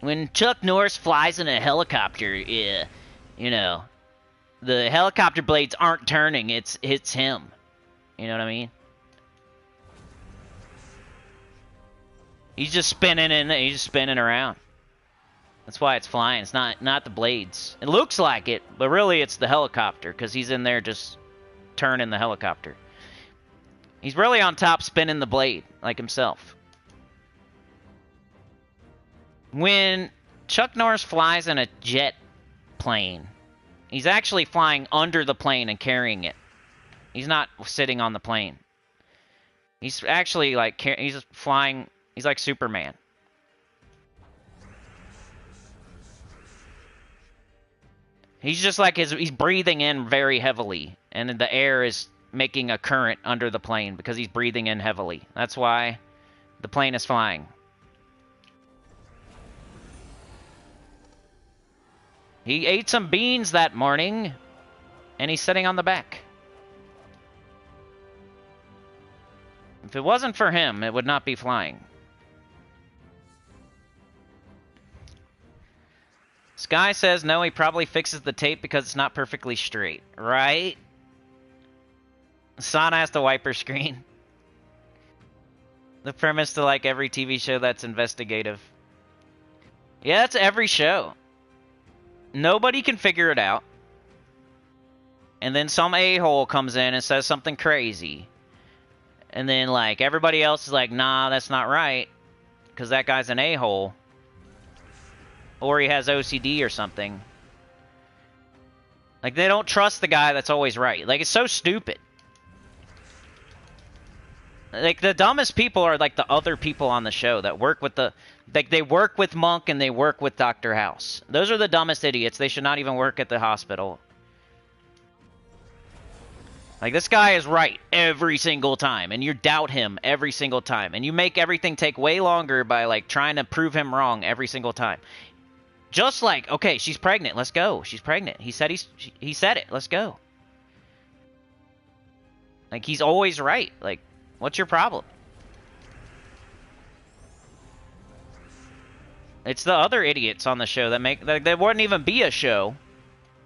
When Chuck Norris flies in a helicopter, yeah, you know, the helicopter blades aren't turning, it's him. You know what I mean? He's just spinning and he's just spinning around. That's why it's flying. It's not the blades. It looks like it, but really it's the helicopter because he's in there just turning the helicopter. He's really on top spinning the blade like himself. When Chuck Norris flies in a jet plane, he's actually flying under the plane and carrying it. He's not sitting on the plane. He's actually like he's flying. He's like Superman. He's just like he's breathing in very heavily, and the air is making a current under the plane because he's breathing in heavily. That's why the plane is flying. He ate some beans that morning, and he's sitting on the back. If it wasn't for him, it would not be flying. Sky says, no, he probably fixes the tape because it's not perfectly straight. Right? Sana has to wipe her screen. The premise to like every TV show that's investigative. Yeah, that's every show. Nobody can figure it out. And then some a-hole comes in and says something crazy. And then, like, everybody else is like, nah, that's not right. Because that guy's an a-hole. Or he has OCD or something. Like, they don't trust the guy that's always right. Like, it's so stupid. Like, the dumbest people are, like, the other people on the show that work with the... Like, they work with Monk and they work with Dr. House. Those are the dumbest idiots. They should not even work at the hospital. Like, this guy is right every single time, and you doubt him every single time. And you make everything take way longer by, like, trying to prove him wrong every single time. Just like, okay, she's pregnant. Let's go. She's pregnant. He said he said it. Let's go. Like, he's always right. Like, what's your problem? It's the other idiots on the show that make... There wouldn't even be a show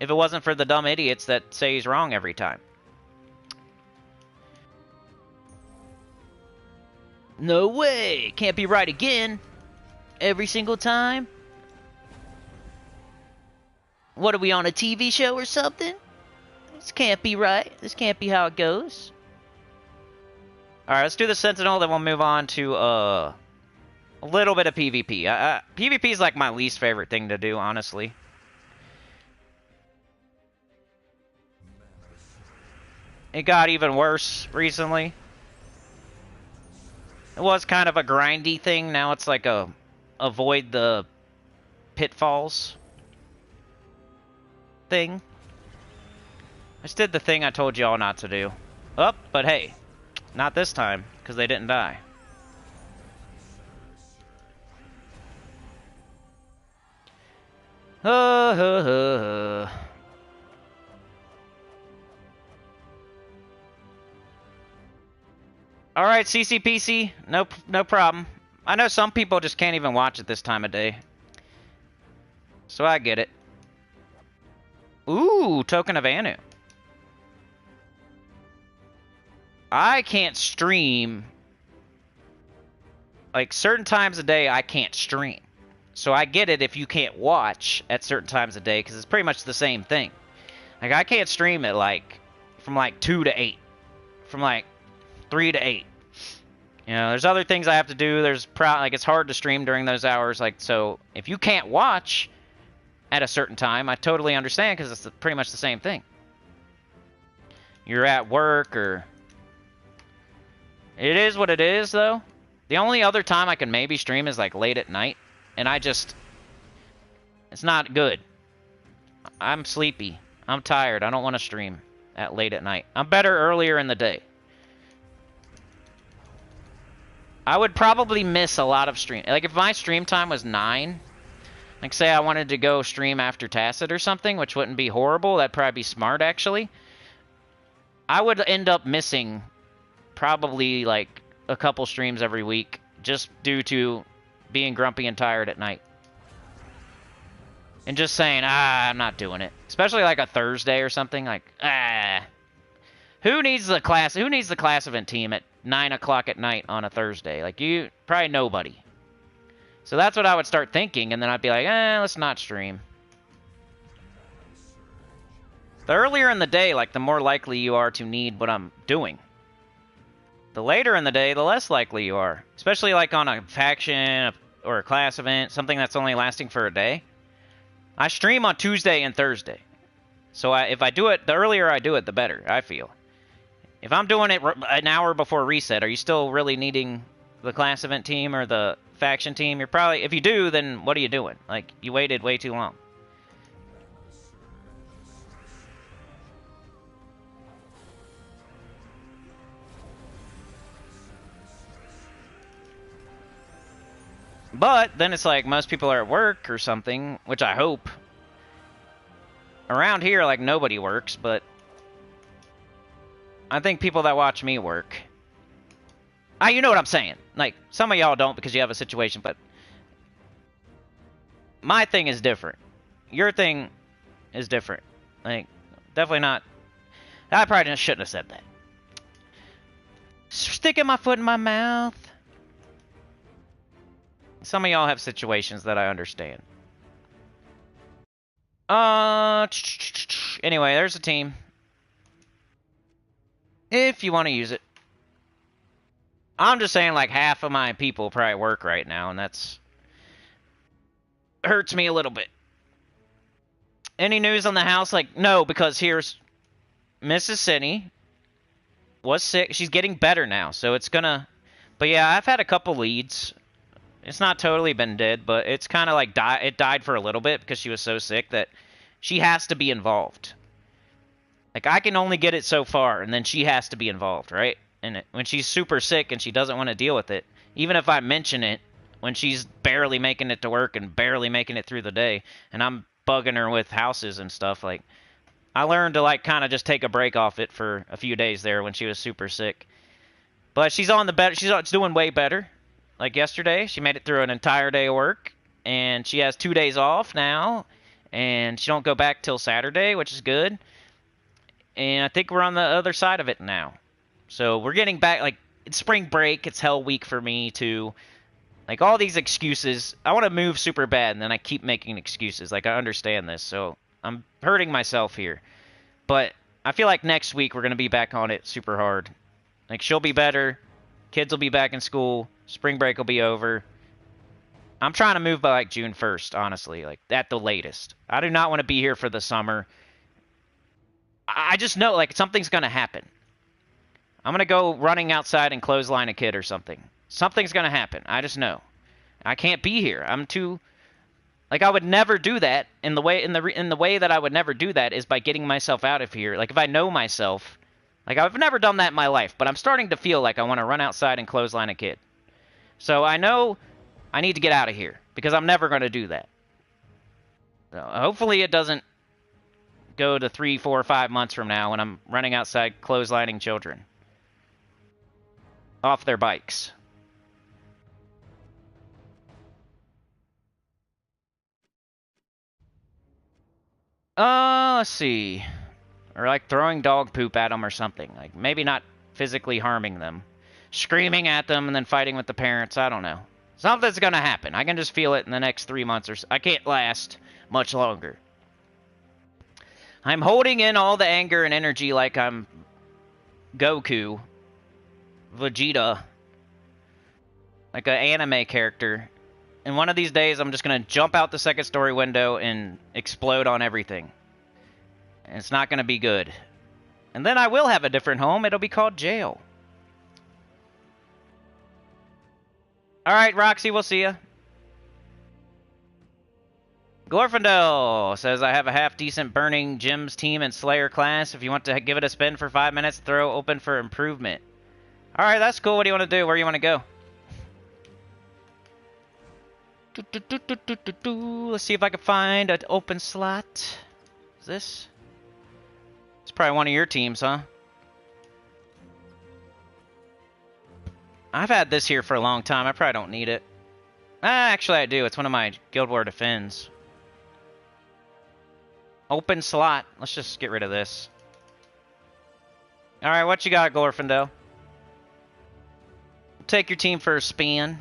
if it wasn't for the dumb idiots that say he's wrong every time. No way! Can't be right again. Every single time. What, are we on a TV show or something? This can't be right. This can't be how it goes. Alright, let's do the Sentinel, then we'll move on to a little bit of PvP. PvP is like my least favorite thing to do, honestly. It got even worse recently. It was kind of a grindy thing. Now it's like a avoid the pitfalls thing. I just did the thing I told y'all not to do. Oh, but hey, not this time, because they didn't die. Alright, CCPC, no problem. I know some people just can't even watch it this time of day. So I get it. Ooh, Token of Anu. I can't stream. Like, certain times a day, I can't stream. So I get it if you can't watch at certain times of day, because it's pretty much the same thing. Like, I can't stream it, like, from, like, 2 to 8. From, like, 3 to 8. You know, there's other things I have to do. There's, like, it's hard to stream during those hours. Like, so, if you can't watch at a certain time, I totally understand, because it's pretty much the same thing. You're at work, or... It is what it is, though. The only other time I can maybe stream is, like, late at night. And I just... It's not good. I'm sleepy. I'm tired. I don't want to stream at late at night. I'm better earlier in the day. I would probably miss a lot of stream. Like, if my stream time was 9... Like, say I wanted to go stream after Tacit or something, which wouldn't be horrible. That'd probably be smart, actually. I would end up missing probably, like, a couple streams every week just due to being grumpy and tired at night. And just saying, I'm not doing it. Especially, like, a Thursday or something. Like, Who needs the class event team at 9 o'clock at night on a Thursday? Like, probably nobody. So that's what I would start thinking, and then I'd be like, let's not stream. The earlier in the day, like, the more likely you are to need what I'm doing. The later in the day, the less likely you are. Especially, like, on a faction or a class event, something that's only lasting for a day. I stream on Tuesday and Thursday. So if I do it, the earlier I do it, the better, I feel. If I'm doing it an hour before reset, are you still really needing the class event team or the faction team? You're probably, if you do, then what are you doing? Like, you waited way too long. But then it's like most people are at work or something, which I hope. Around here, like, nobody works, but I think people that watch me work. You know what I'm saying. Like, some of y'all don't because you have a situation, but my thing is different. Your thing is different. Like, definitely not. I probably just shouldn't have said that. Sticking my foot in my mouth. Some of y'all have situations that I understand. Anyway, there's a team. If you want to use it. I'm just saying, like, half of my people probably work right now, and that's... hurts me a little bit. Any news on the house? Like, no, because here's... Mrs. Sinny was sick. She's getting better now, so it's gonna... But yeah, I've had a couple leads. It's not totally been dead, but it's kind of like... It died for a little bit because she was so sick that she has to be involved. Like, I can only get it so far, and then she has to be involved, right? And when she's super sick and she doesn't want to deal with it, even if I mention it, when she's barely making it to work and barely making it through the day, and I'm bugging her with houses and stuff, like, I learned to, like, kind of just take a break off it for a few days there when she was super sick. But she's on the better, she's doing way better. Like yesterday, she made it through an entire day of work, and she has 2 days off now, and she don't go back till Saturday, which is good. And I think we're on the other side of it now. So we're getting back, like, it's spring break, it's hell week for me too. Like, all these excuses, I want to move super bad, and then I keep making excuses. Like, I understand this, so I'm hurting myself here. But I feel like next week we're going to be back on it super hard. Like, she'll be better, kids will be back in school, spring break will be over. I'm trying to move by, like, June 1st, honestly, like, at the latest. I do not want to be here for the summer. I just know, like, something's going to happen. I'm going to go running outside and clothesline a kid or something. Something's gonna happen. I just know. I can't be here. I'm too... Like, I would never do that. In the way that I would never do that is by getting myself out of here. Like, if I know myself... Like, I've never done that in my life, but I'm starting to feel like I want to run outside and clothesline a kid. So I know I need to get out of here, because I'm never going to do that. So hopefully it doesn't go to 3, 4, 5 months from now when I'm running outside clotheslining children off their bikes. Let's see. Or like throwing dog poop at them or something. Like maybe not physically harming them. Screaming at them and then fighting with the parents. I don't know. Something's gonna happen. I can just feel it in the next 3 months or so. I can't last much longer. I'm holding in all the anger and energy like I'm Goku, Vegeta, like an anime character. And one of these days, I'm just going to jump out the second story window and explode on everything. And it's not going to be good. And then I will have a different home. It'll be called jail. Alright, Roxy, we'll see ya. Glorfindel says, I have a half-decent Burning Gems team and Slayer class. If you want to give it a spin for 5 minutes, throw open for improvement. Alright, that's cool. What do you want to do? Where do you want to go? Let's see if I can find an open slot. Is this? It's probably one of your teams, huh? I've had this here for a long time. I probably don't need it. Actually, I do. It's one of my Guild War Defends. Open slot. Let's just get rid of this. Alright, what you got, Glorfindel? Take your team for a spin.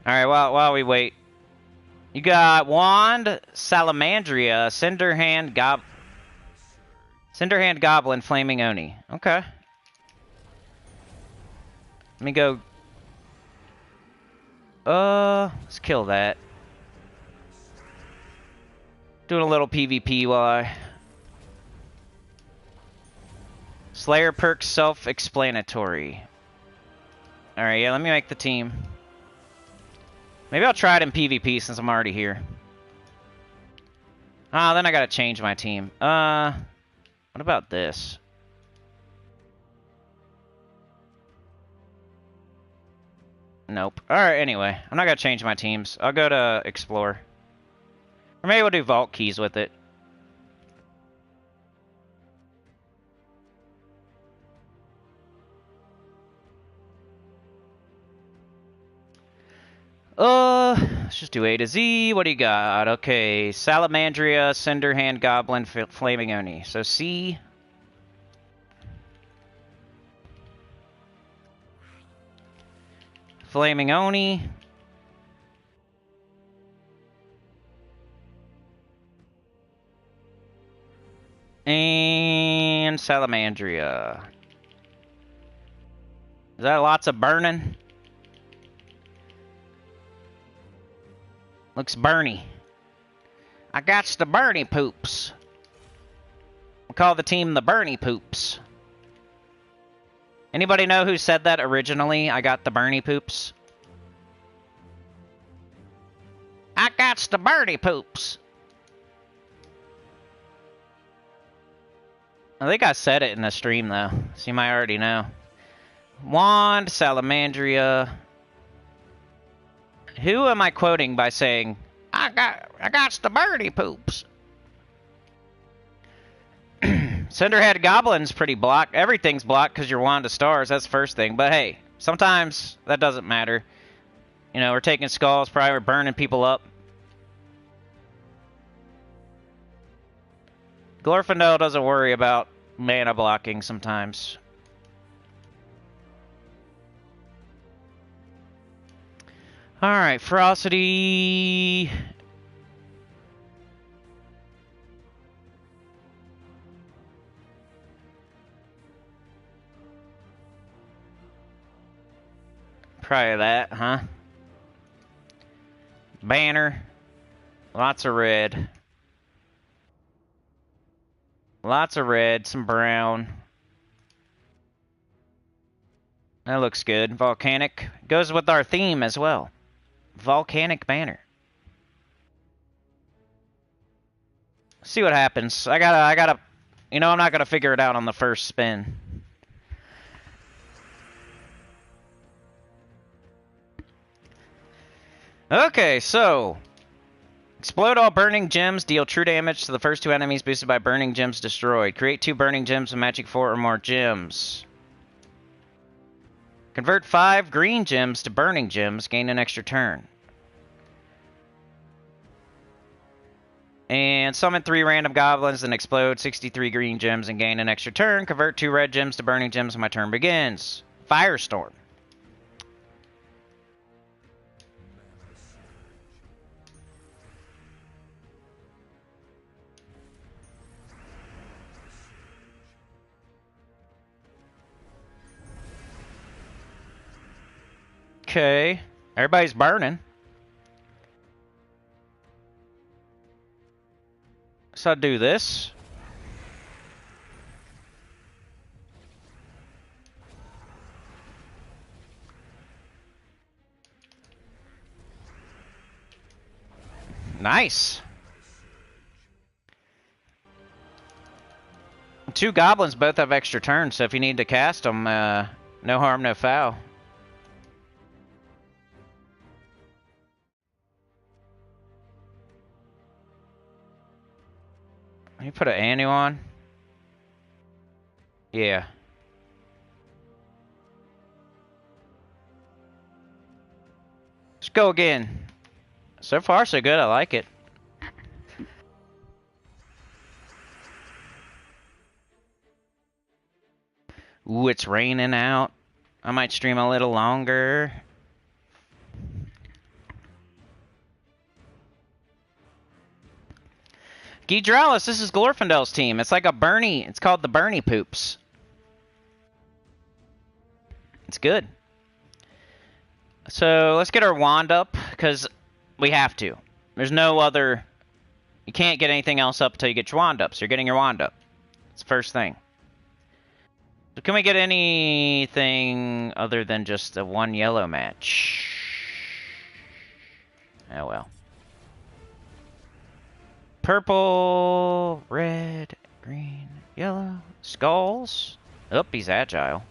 Alright, while we wait. You got Wand, Salamandria, Cinderhand Goblin, Flaming Oni. Okay. Let me go... let's kill that. Doing a little PvP while I... Slayer perk self-explanatory. Alright, yeah, let me make the team. Maybe I'll try it in PvP since I'm already here. Ah, then I gotta change my team. What about this? Nope. Alright, anyway. I'm not gonna change my teams. I'll go to Explore. Or maybe we'll do Vault Keys with it. Let's just do A to Z. What do you got? Okay, Salamandria, Cinderhand Goblin, Flaming Oni. So C. Flaming Oni. And Salamandria. Is that lots of burning? Looks burny. I got the Bernie Poops. We'll call the team the Bernie Poops. Anybody know who said that originally? I got the Bernie Poops. I got the Bernie Poops. I think I said it in the stream, though, so you might already know. Wand, Salamandria. Who am I quoting by saying, I got the Bernie Poops? Cinderhead Goblin's pretty blocked. Everything's blocked because you're Wand of Stars. That's the first thing. But hey, sometimes that doesn't matter. You know, we're taking skulls, probably we're burning people up. Glorfindel doesn't worry about mana blocking sometimes. Alright, Ferocity. Probably that, huh? Banner. Lots of red. Lots of red, some brown. That looks good. Volcanic. Goes with our theme as well. Volcanic banner. See what happens. I gotta, you know, I'm not gonna figure it out on the first spin. Okay, so explode all burning gems, deal true damage to the first 2 enemies boosted by burning gems destroyed. Create 2 burning gems with magic 4 or more gems. Convert 5 green gems to burning gems, gain an extra turn. And summon 3 random goblins and explode 63 green gems and gain an extra turn. Convert 2 red gems to burning gems when my turn begins. Firestorm. Okay. Everybody's burning. So I'll do this. Nice. 2 goblins both have extra turns, so if you need to cast them, no harm, no foul. You put an Anu on? Yeah. Let's go again. So far, so good. I like it. Ooh, it's raining out. I might stream a little longer. Gidralis, this is Glorfindel's team. It's like a Bernie. It's called the Bernie Poops. It's good. So let's get our wand up, because we have to. There's no other... You can't get anything else up until you get your wand up, so you're getting your wand up. It's the first thing. So can we get anything other than just a 1 yellow match? Oh well. Purple, red, green, yellow, skulls. Oh, he's agile.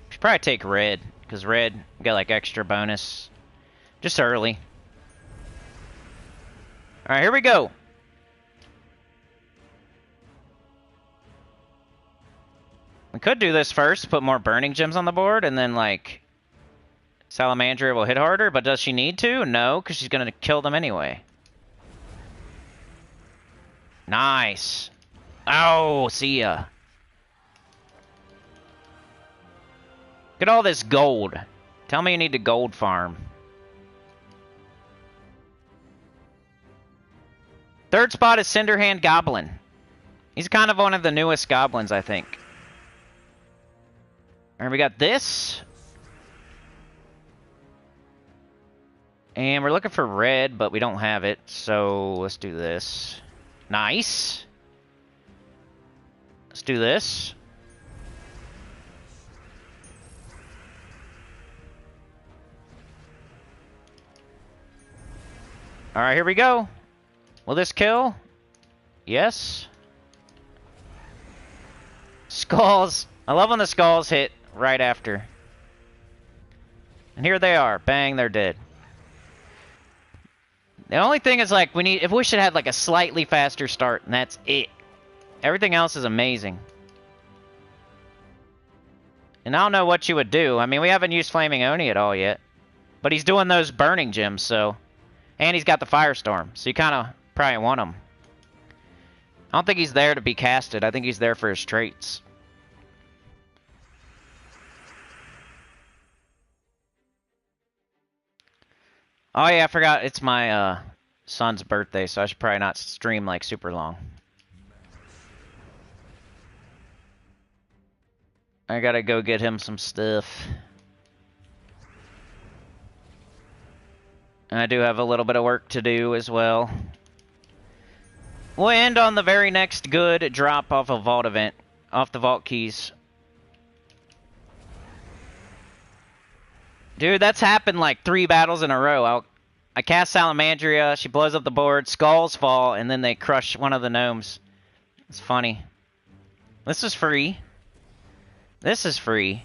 Should probably take red, because red got like extra bonus. Just early. Alright, here we go. We could do this first, put more burning gems on the board, and then like Salamandra will hit harder, but does she need to? No, because she's gonna kill them anyway. Nice. Oh, see ya. Look at all this gold. Tell me you need to gold farm. Third spot is Cinderhand Goblin. He's kind of one of the newest goblins, I think. Alright, we got this. And we're looking for red, but we don't have it, so let's do this. Nice. Let's do this. Alright, here we go. Will this kill? Yes. Skulls. I love when the skulls hit right after. And here they are. Bang, they're dead. The only thing is, like, if we should have like a slightly faster start, and that's it. Everything else is amazing. And I don't know what you would do. I mean, we haven't used Flaming Oni at all yet. But he's doing those burning gems, so... And he's got the Firestorm, so you kind of probably want him. I don't think he's there to be casted. I think he's there for his traits. Oh yeah, I forgot it's my son's birthday, so I should probably not stream like super long. I gotta go get him some stuff. And I do have a little bit of work to do as well. We'll end on the very next good drop off a vault event, off the vault keys. Dude, that's happened like 3 battles in a row. I cast Salamandria, she blows up the board, skulls fall, and then they crush one of the gnomes. It's funny. This is free. This is free.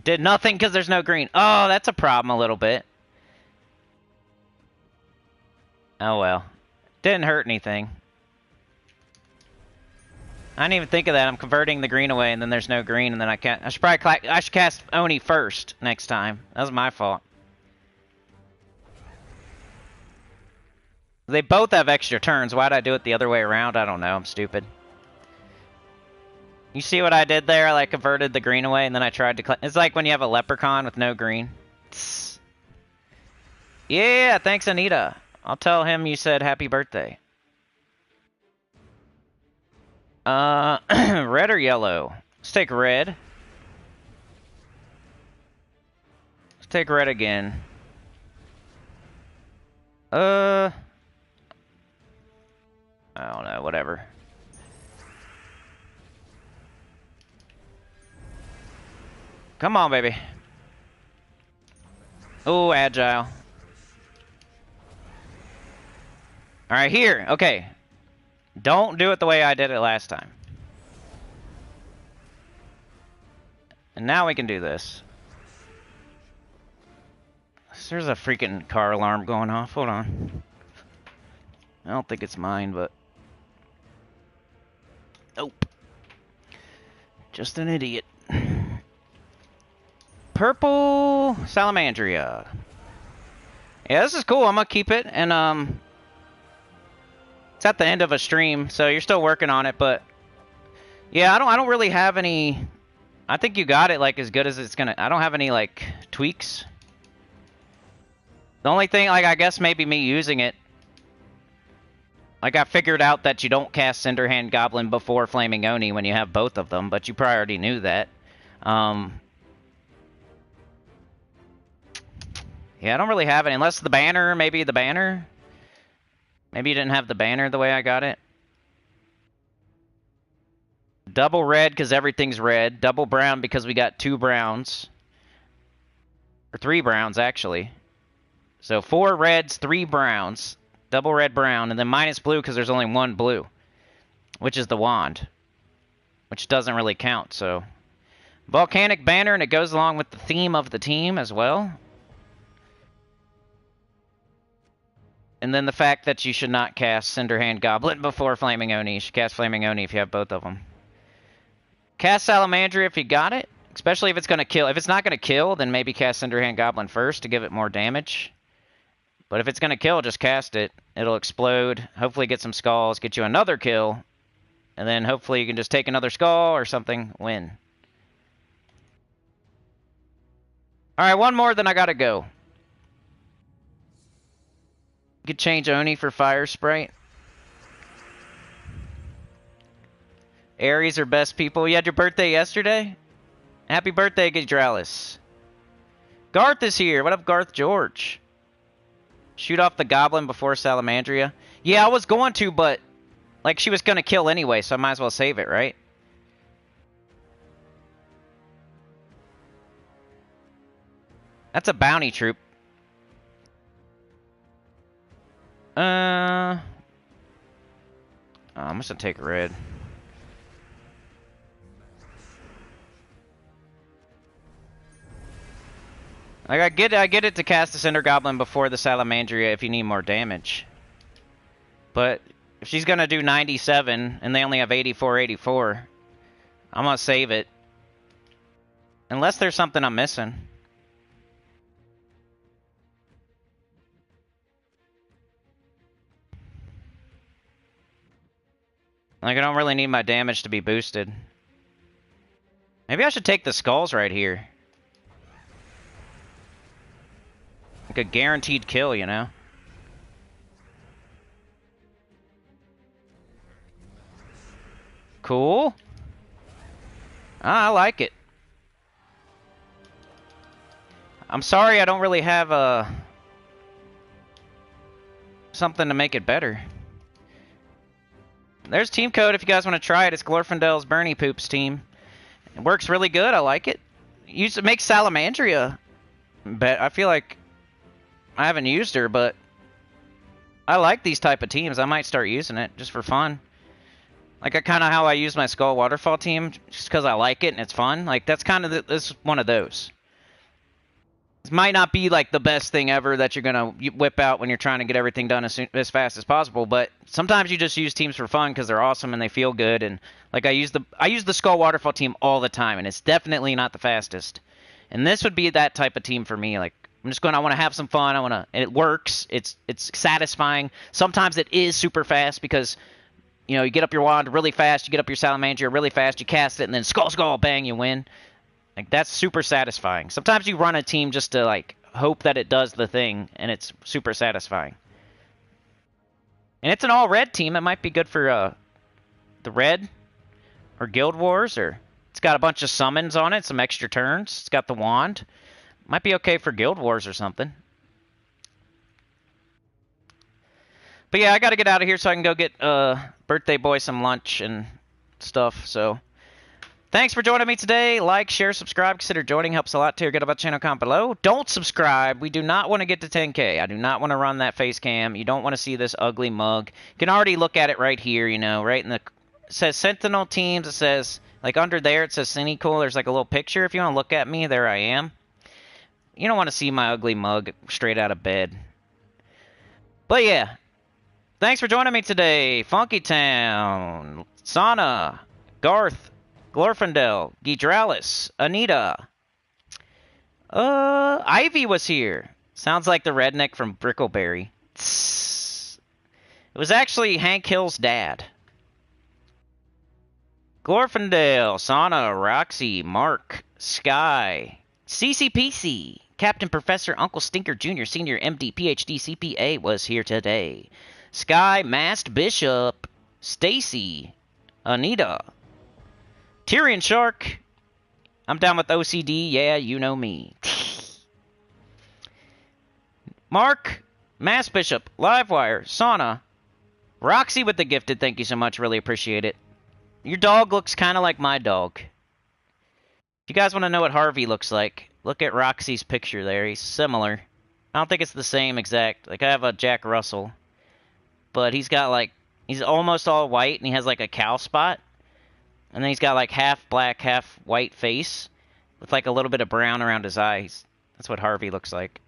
Did nothing because there's no green. Oh, that's a problem a little bit. Oh well. Didn't hurt anything. I didn't even think of that. I'm converting the green away, and then there's no green, and then I can't. I should cast Oni first next time. That was my fault. They both have extra turns. Why'd I do it the other way around? I don't know. I'm stupid. You see what I did there? I like converted the green away, and then I tried to. It's like when you have a leprechaun with no green. Yeah, thanks, Anita. I'll tell him you said happy birthday. Red or yellow? Let's take red. Let's take red again. I don't know, whatever. Come on, baby. Oh, agile. Alright, here. Okay. Don't do it the way I did it last time. And now we can do this. There's a freaking car alarm going off. Hold on. I don't think it's mine, but... Nope. Just an idiot. Purple Salamandria. Yeah, this is cool. I'm gonna keep it, and it's at the end of a stream, so you're still working on it, but yeah, I don't really have any. I think you got it like as good as it's gonna. I don't have any like tweaks. The only thing, like I guess maybe me using it, like I figured out that you don't cast Cinderhand Goblin before Flaming Oni when you have both of them, but you probably already knew that. Yeah, I don't really have it unless the banner, maybe the banner. Maybe you didn't have the banner the way I got it. Double red because everything's red. Double brown because we got 2 browns. Or 3 browns, actually. So 4 reds, 3 browns. Double red, brown. And then minus blue because there's only 1 blue. Which is the wand. Which doesn't really count, so... Volcanic banner, and it goes along with the theme of the team as well. And then the fact that you should not cast Cinderhand Goblin before Flaming Oni. You should cast Flaming Oni if you have both of them. Cast Salamandria if you got it. Especially if it's going to kill. If it's not going to kill, then maybe cast Cinderhand Goblin first to give it more damage. But if it's going to kill, just cast it. It'll explode. Hopefully get some skulls. Get you another kill. And then hopefully you can just take another skull or something. Win. Alright, one more, then I gotta go. You could change Oni for Fire Sprite. Aries are best people. You had your birthday yesterday? Happy birthday, Gidralis. Garth is here. What up, Garth George? Shoot off the goblin before Salamandria. Yeah, I was going to, but... like, she was going to kill anyway, so I might as well save it, right? That's a bounty troop. I'm just gonna take red. Like, I get it to cast the Cinder Goblin before the Salamandria if you need more damage. But if she's gonna do 97 and they only have 84, I'm gonna save it. Unless there's something I'm missing. Like, I don't really need my damage to be boosted. Maybe I should take the skulls right here. a guaranteed kill, you know? Cool. I like it. I'm sorry I don't really have something to make it better. There's team code if you guys want to try it. It's Glorfindel's Bernie Poops team. It works really good. I like it. Used to make Salamandria. But I feel like I haven't used her, but I like these type of teams. I might start using it just for fun. Like kind of how I use my Skull Waterfall team, just because I like it and it's fun. Like that's kind of this one of those. This might not be like the best thing ever that you're gonna whip out when you're trying to get everything done as fast as possible. But sometimes you just use teams for fun because they're awesome and they feel good. And like I use the Skull Waterfall team all the time, and it's definitely not the fastest. And this would be that type of team for me. Like I'm just I want to have some fun. And it works. It's satisfying. Sometimes it is super fast because, you know, you get up your wand really fast, you get up your Salamandria really fast, you cast it, and then skull, bang, you win. Like, that's super satisfying. Sometimes you run a team just to, like, hope that it does the thing, and it's super satisfying. And it's an all-red team. It might be good for the red or Guild Wars, or it's got a bunch of summons on it, some extra turns. It's got the wand. Might be okay for Guild Wars or something. But yeah, I got to get out of here so I can go get birthday boy some lunch and stuff. So thanks for joining me today. Like, share, subscribe. Consider joining. Helps a lot too. Get about the channel, comment below. Don't subscribe. We do not want to get to 10K. I do not want to run that face cam. You don't want to see this ugly mug. You can already look at it right here, you know, right in the... It says Sentinel teams. It says, like under there, it says Sinnycool. There's like a little picture. If you want to look at me, there I am. You don't want to see my ugly mug straight out of bed. But yeah. Thanks for joining me today. Funky Town, Sana, Garth, Glorfindel, Gidralis, Anita. Ivy was here. Sounds like the redneck from Brickleberry. It was actually Hank Hill's dad. Glorfindel, Sana, Roxy, Mark, Sky, CCPC, Captain Professor Uncle Stinker Jr., Senior MD, PhD, CPA was here today. Sky, Masked Bishop, Stacy, Anita, Tyrion Shark. I'm down with OCD. Yeah, you know me. Mark, Masked Bishop, Livewire, Sauna, Roxy with the gifted. Thank you so much. Really appreciate it. Your dog looks kind of like my dog. If you guys want to know what Harvey looks like, look at Roxy's picture there. He's similar. I don't think it's the same exact. Like, I have a Jack Russell. But he's got, like, he's almost all white, and he has, like, a cow spot. And then he's got, like, half black, half white face with, like, a little bit of brown around his eyes. That's what Harvey looks like.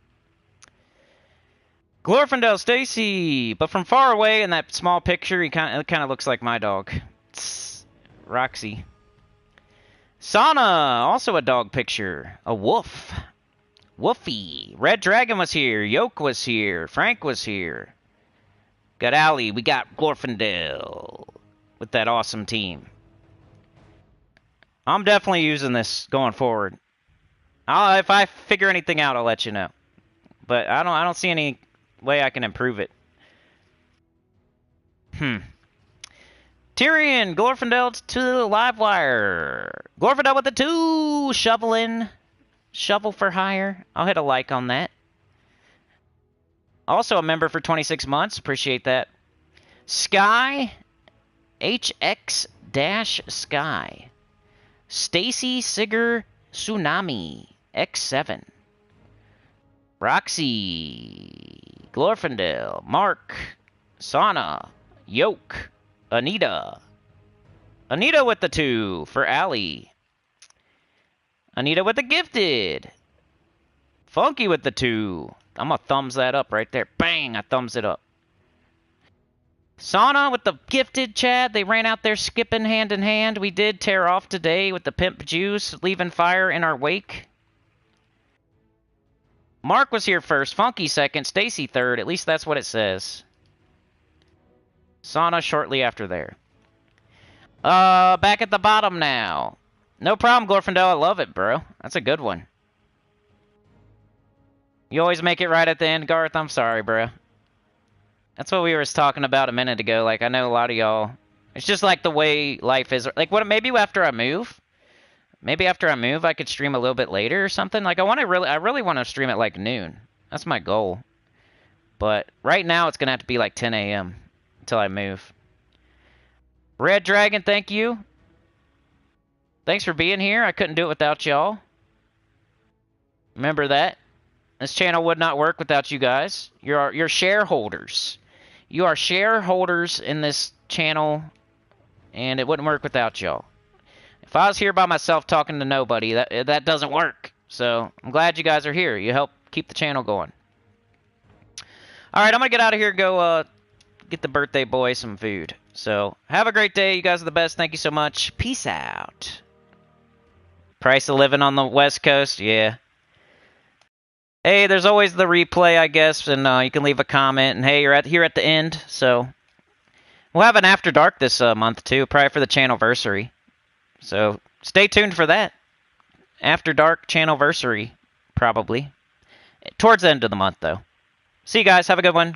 Glorfindel Stacy! But from far away in that small picture, it kind of looks like my dog. Tss, Roxy. Sana! Also a dog picture. A wolf. Woofy. Red Dragon was here. Yoke was here. Frank was here. Got Allie, we got Glorfindel with that awesome team. I'm definitely using this going forward. If I figure anything out, I'll let you know. But I don't see any way I can improve it. Tyrion, Glorfindel to Livewire. Glorfindel with the 2, shovel for hire. I'll hit a like on that. Also a member for 26 months. Appreciate that. Sky. HX-Sky. Stacy Sigger Tsunami. X7. Roxy. Glorfindel. Mark. Sana. Yoke. Anita. Anita with the 2 for Allie. Anita with the gifted. Funky with the 2. I'm going to thumbs that up right there. Bang! I thumbs it up. Sana with the gifted, Chad. They ran out there skipping hand in hand. We did tear off today with the Pimp Juice, leaving fire in our wake. Mark was here first. Funky second. Stacy third. At least that's what it says. Sana shortly after there. Back at the bottom now. No problem, Glorfindel. I love it, bro. That's a good one. You always make it right at the end, Garth. I'm sorry, bro. That's what we were talking about a minute ago. Like, I know a lot of y'all. It's just like the way life is. Like, what? Maybe after I move. Maybe after I move, I could stream a little bit later or something. Like, I really want to stream at like noon. That's my goal. But right now, it's gonna have to be like 10 a.m. until I move. Red Dragon, thank you. Thanks for being here. I couldn't do it without y'all. Remember that. This channel would not work without you guys. You're shareholders. You are shareholders in this channel, and it wouldn't work without y'all. If I was here by myself talking to nobody, that doesn't work. So I'm glad you guys are here. You help keep the channel going. All right, I'm gonna get out of here and go get the birthday boy some food. So have a great day. You guys are the best. Thank you so much. Peace out. Price of living on the West Coast, yeah. Hey, there's always the replay, I guess, and you can leave a comment. And hey, you're here at the end, so we'll have an After Dark this month too, probably for the channelversary. So stay tuned for that. After Dark channelversary, probably towards the end of the month, though. See you guys. Have a good one.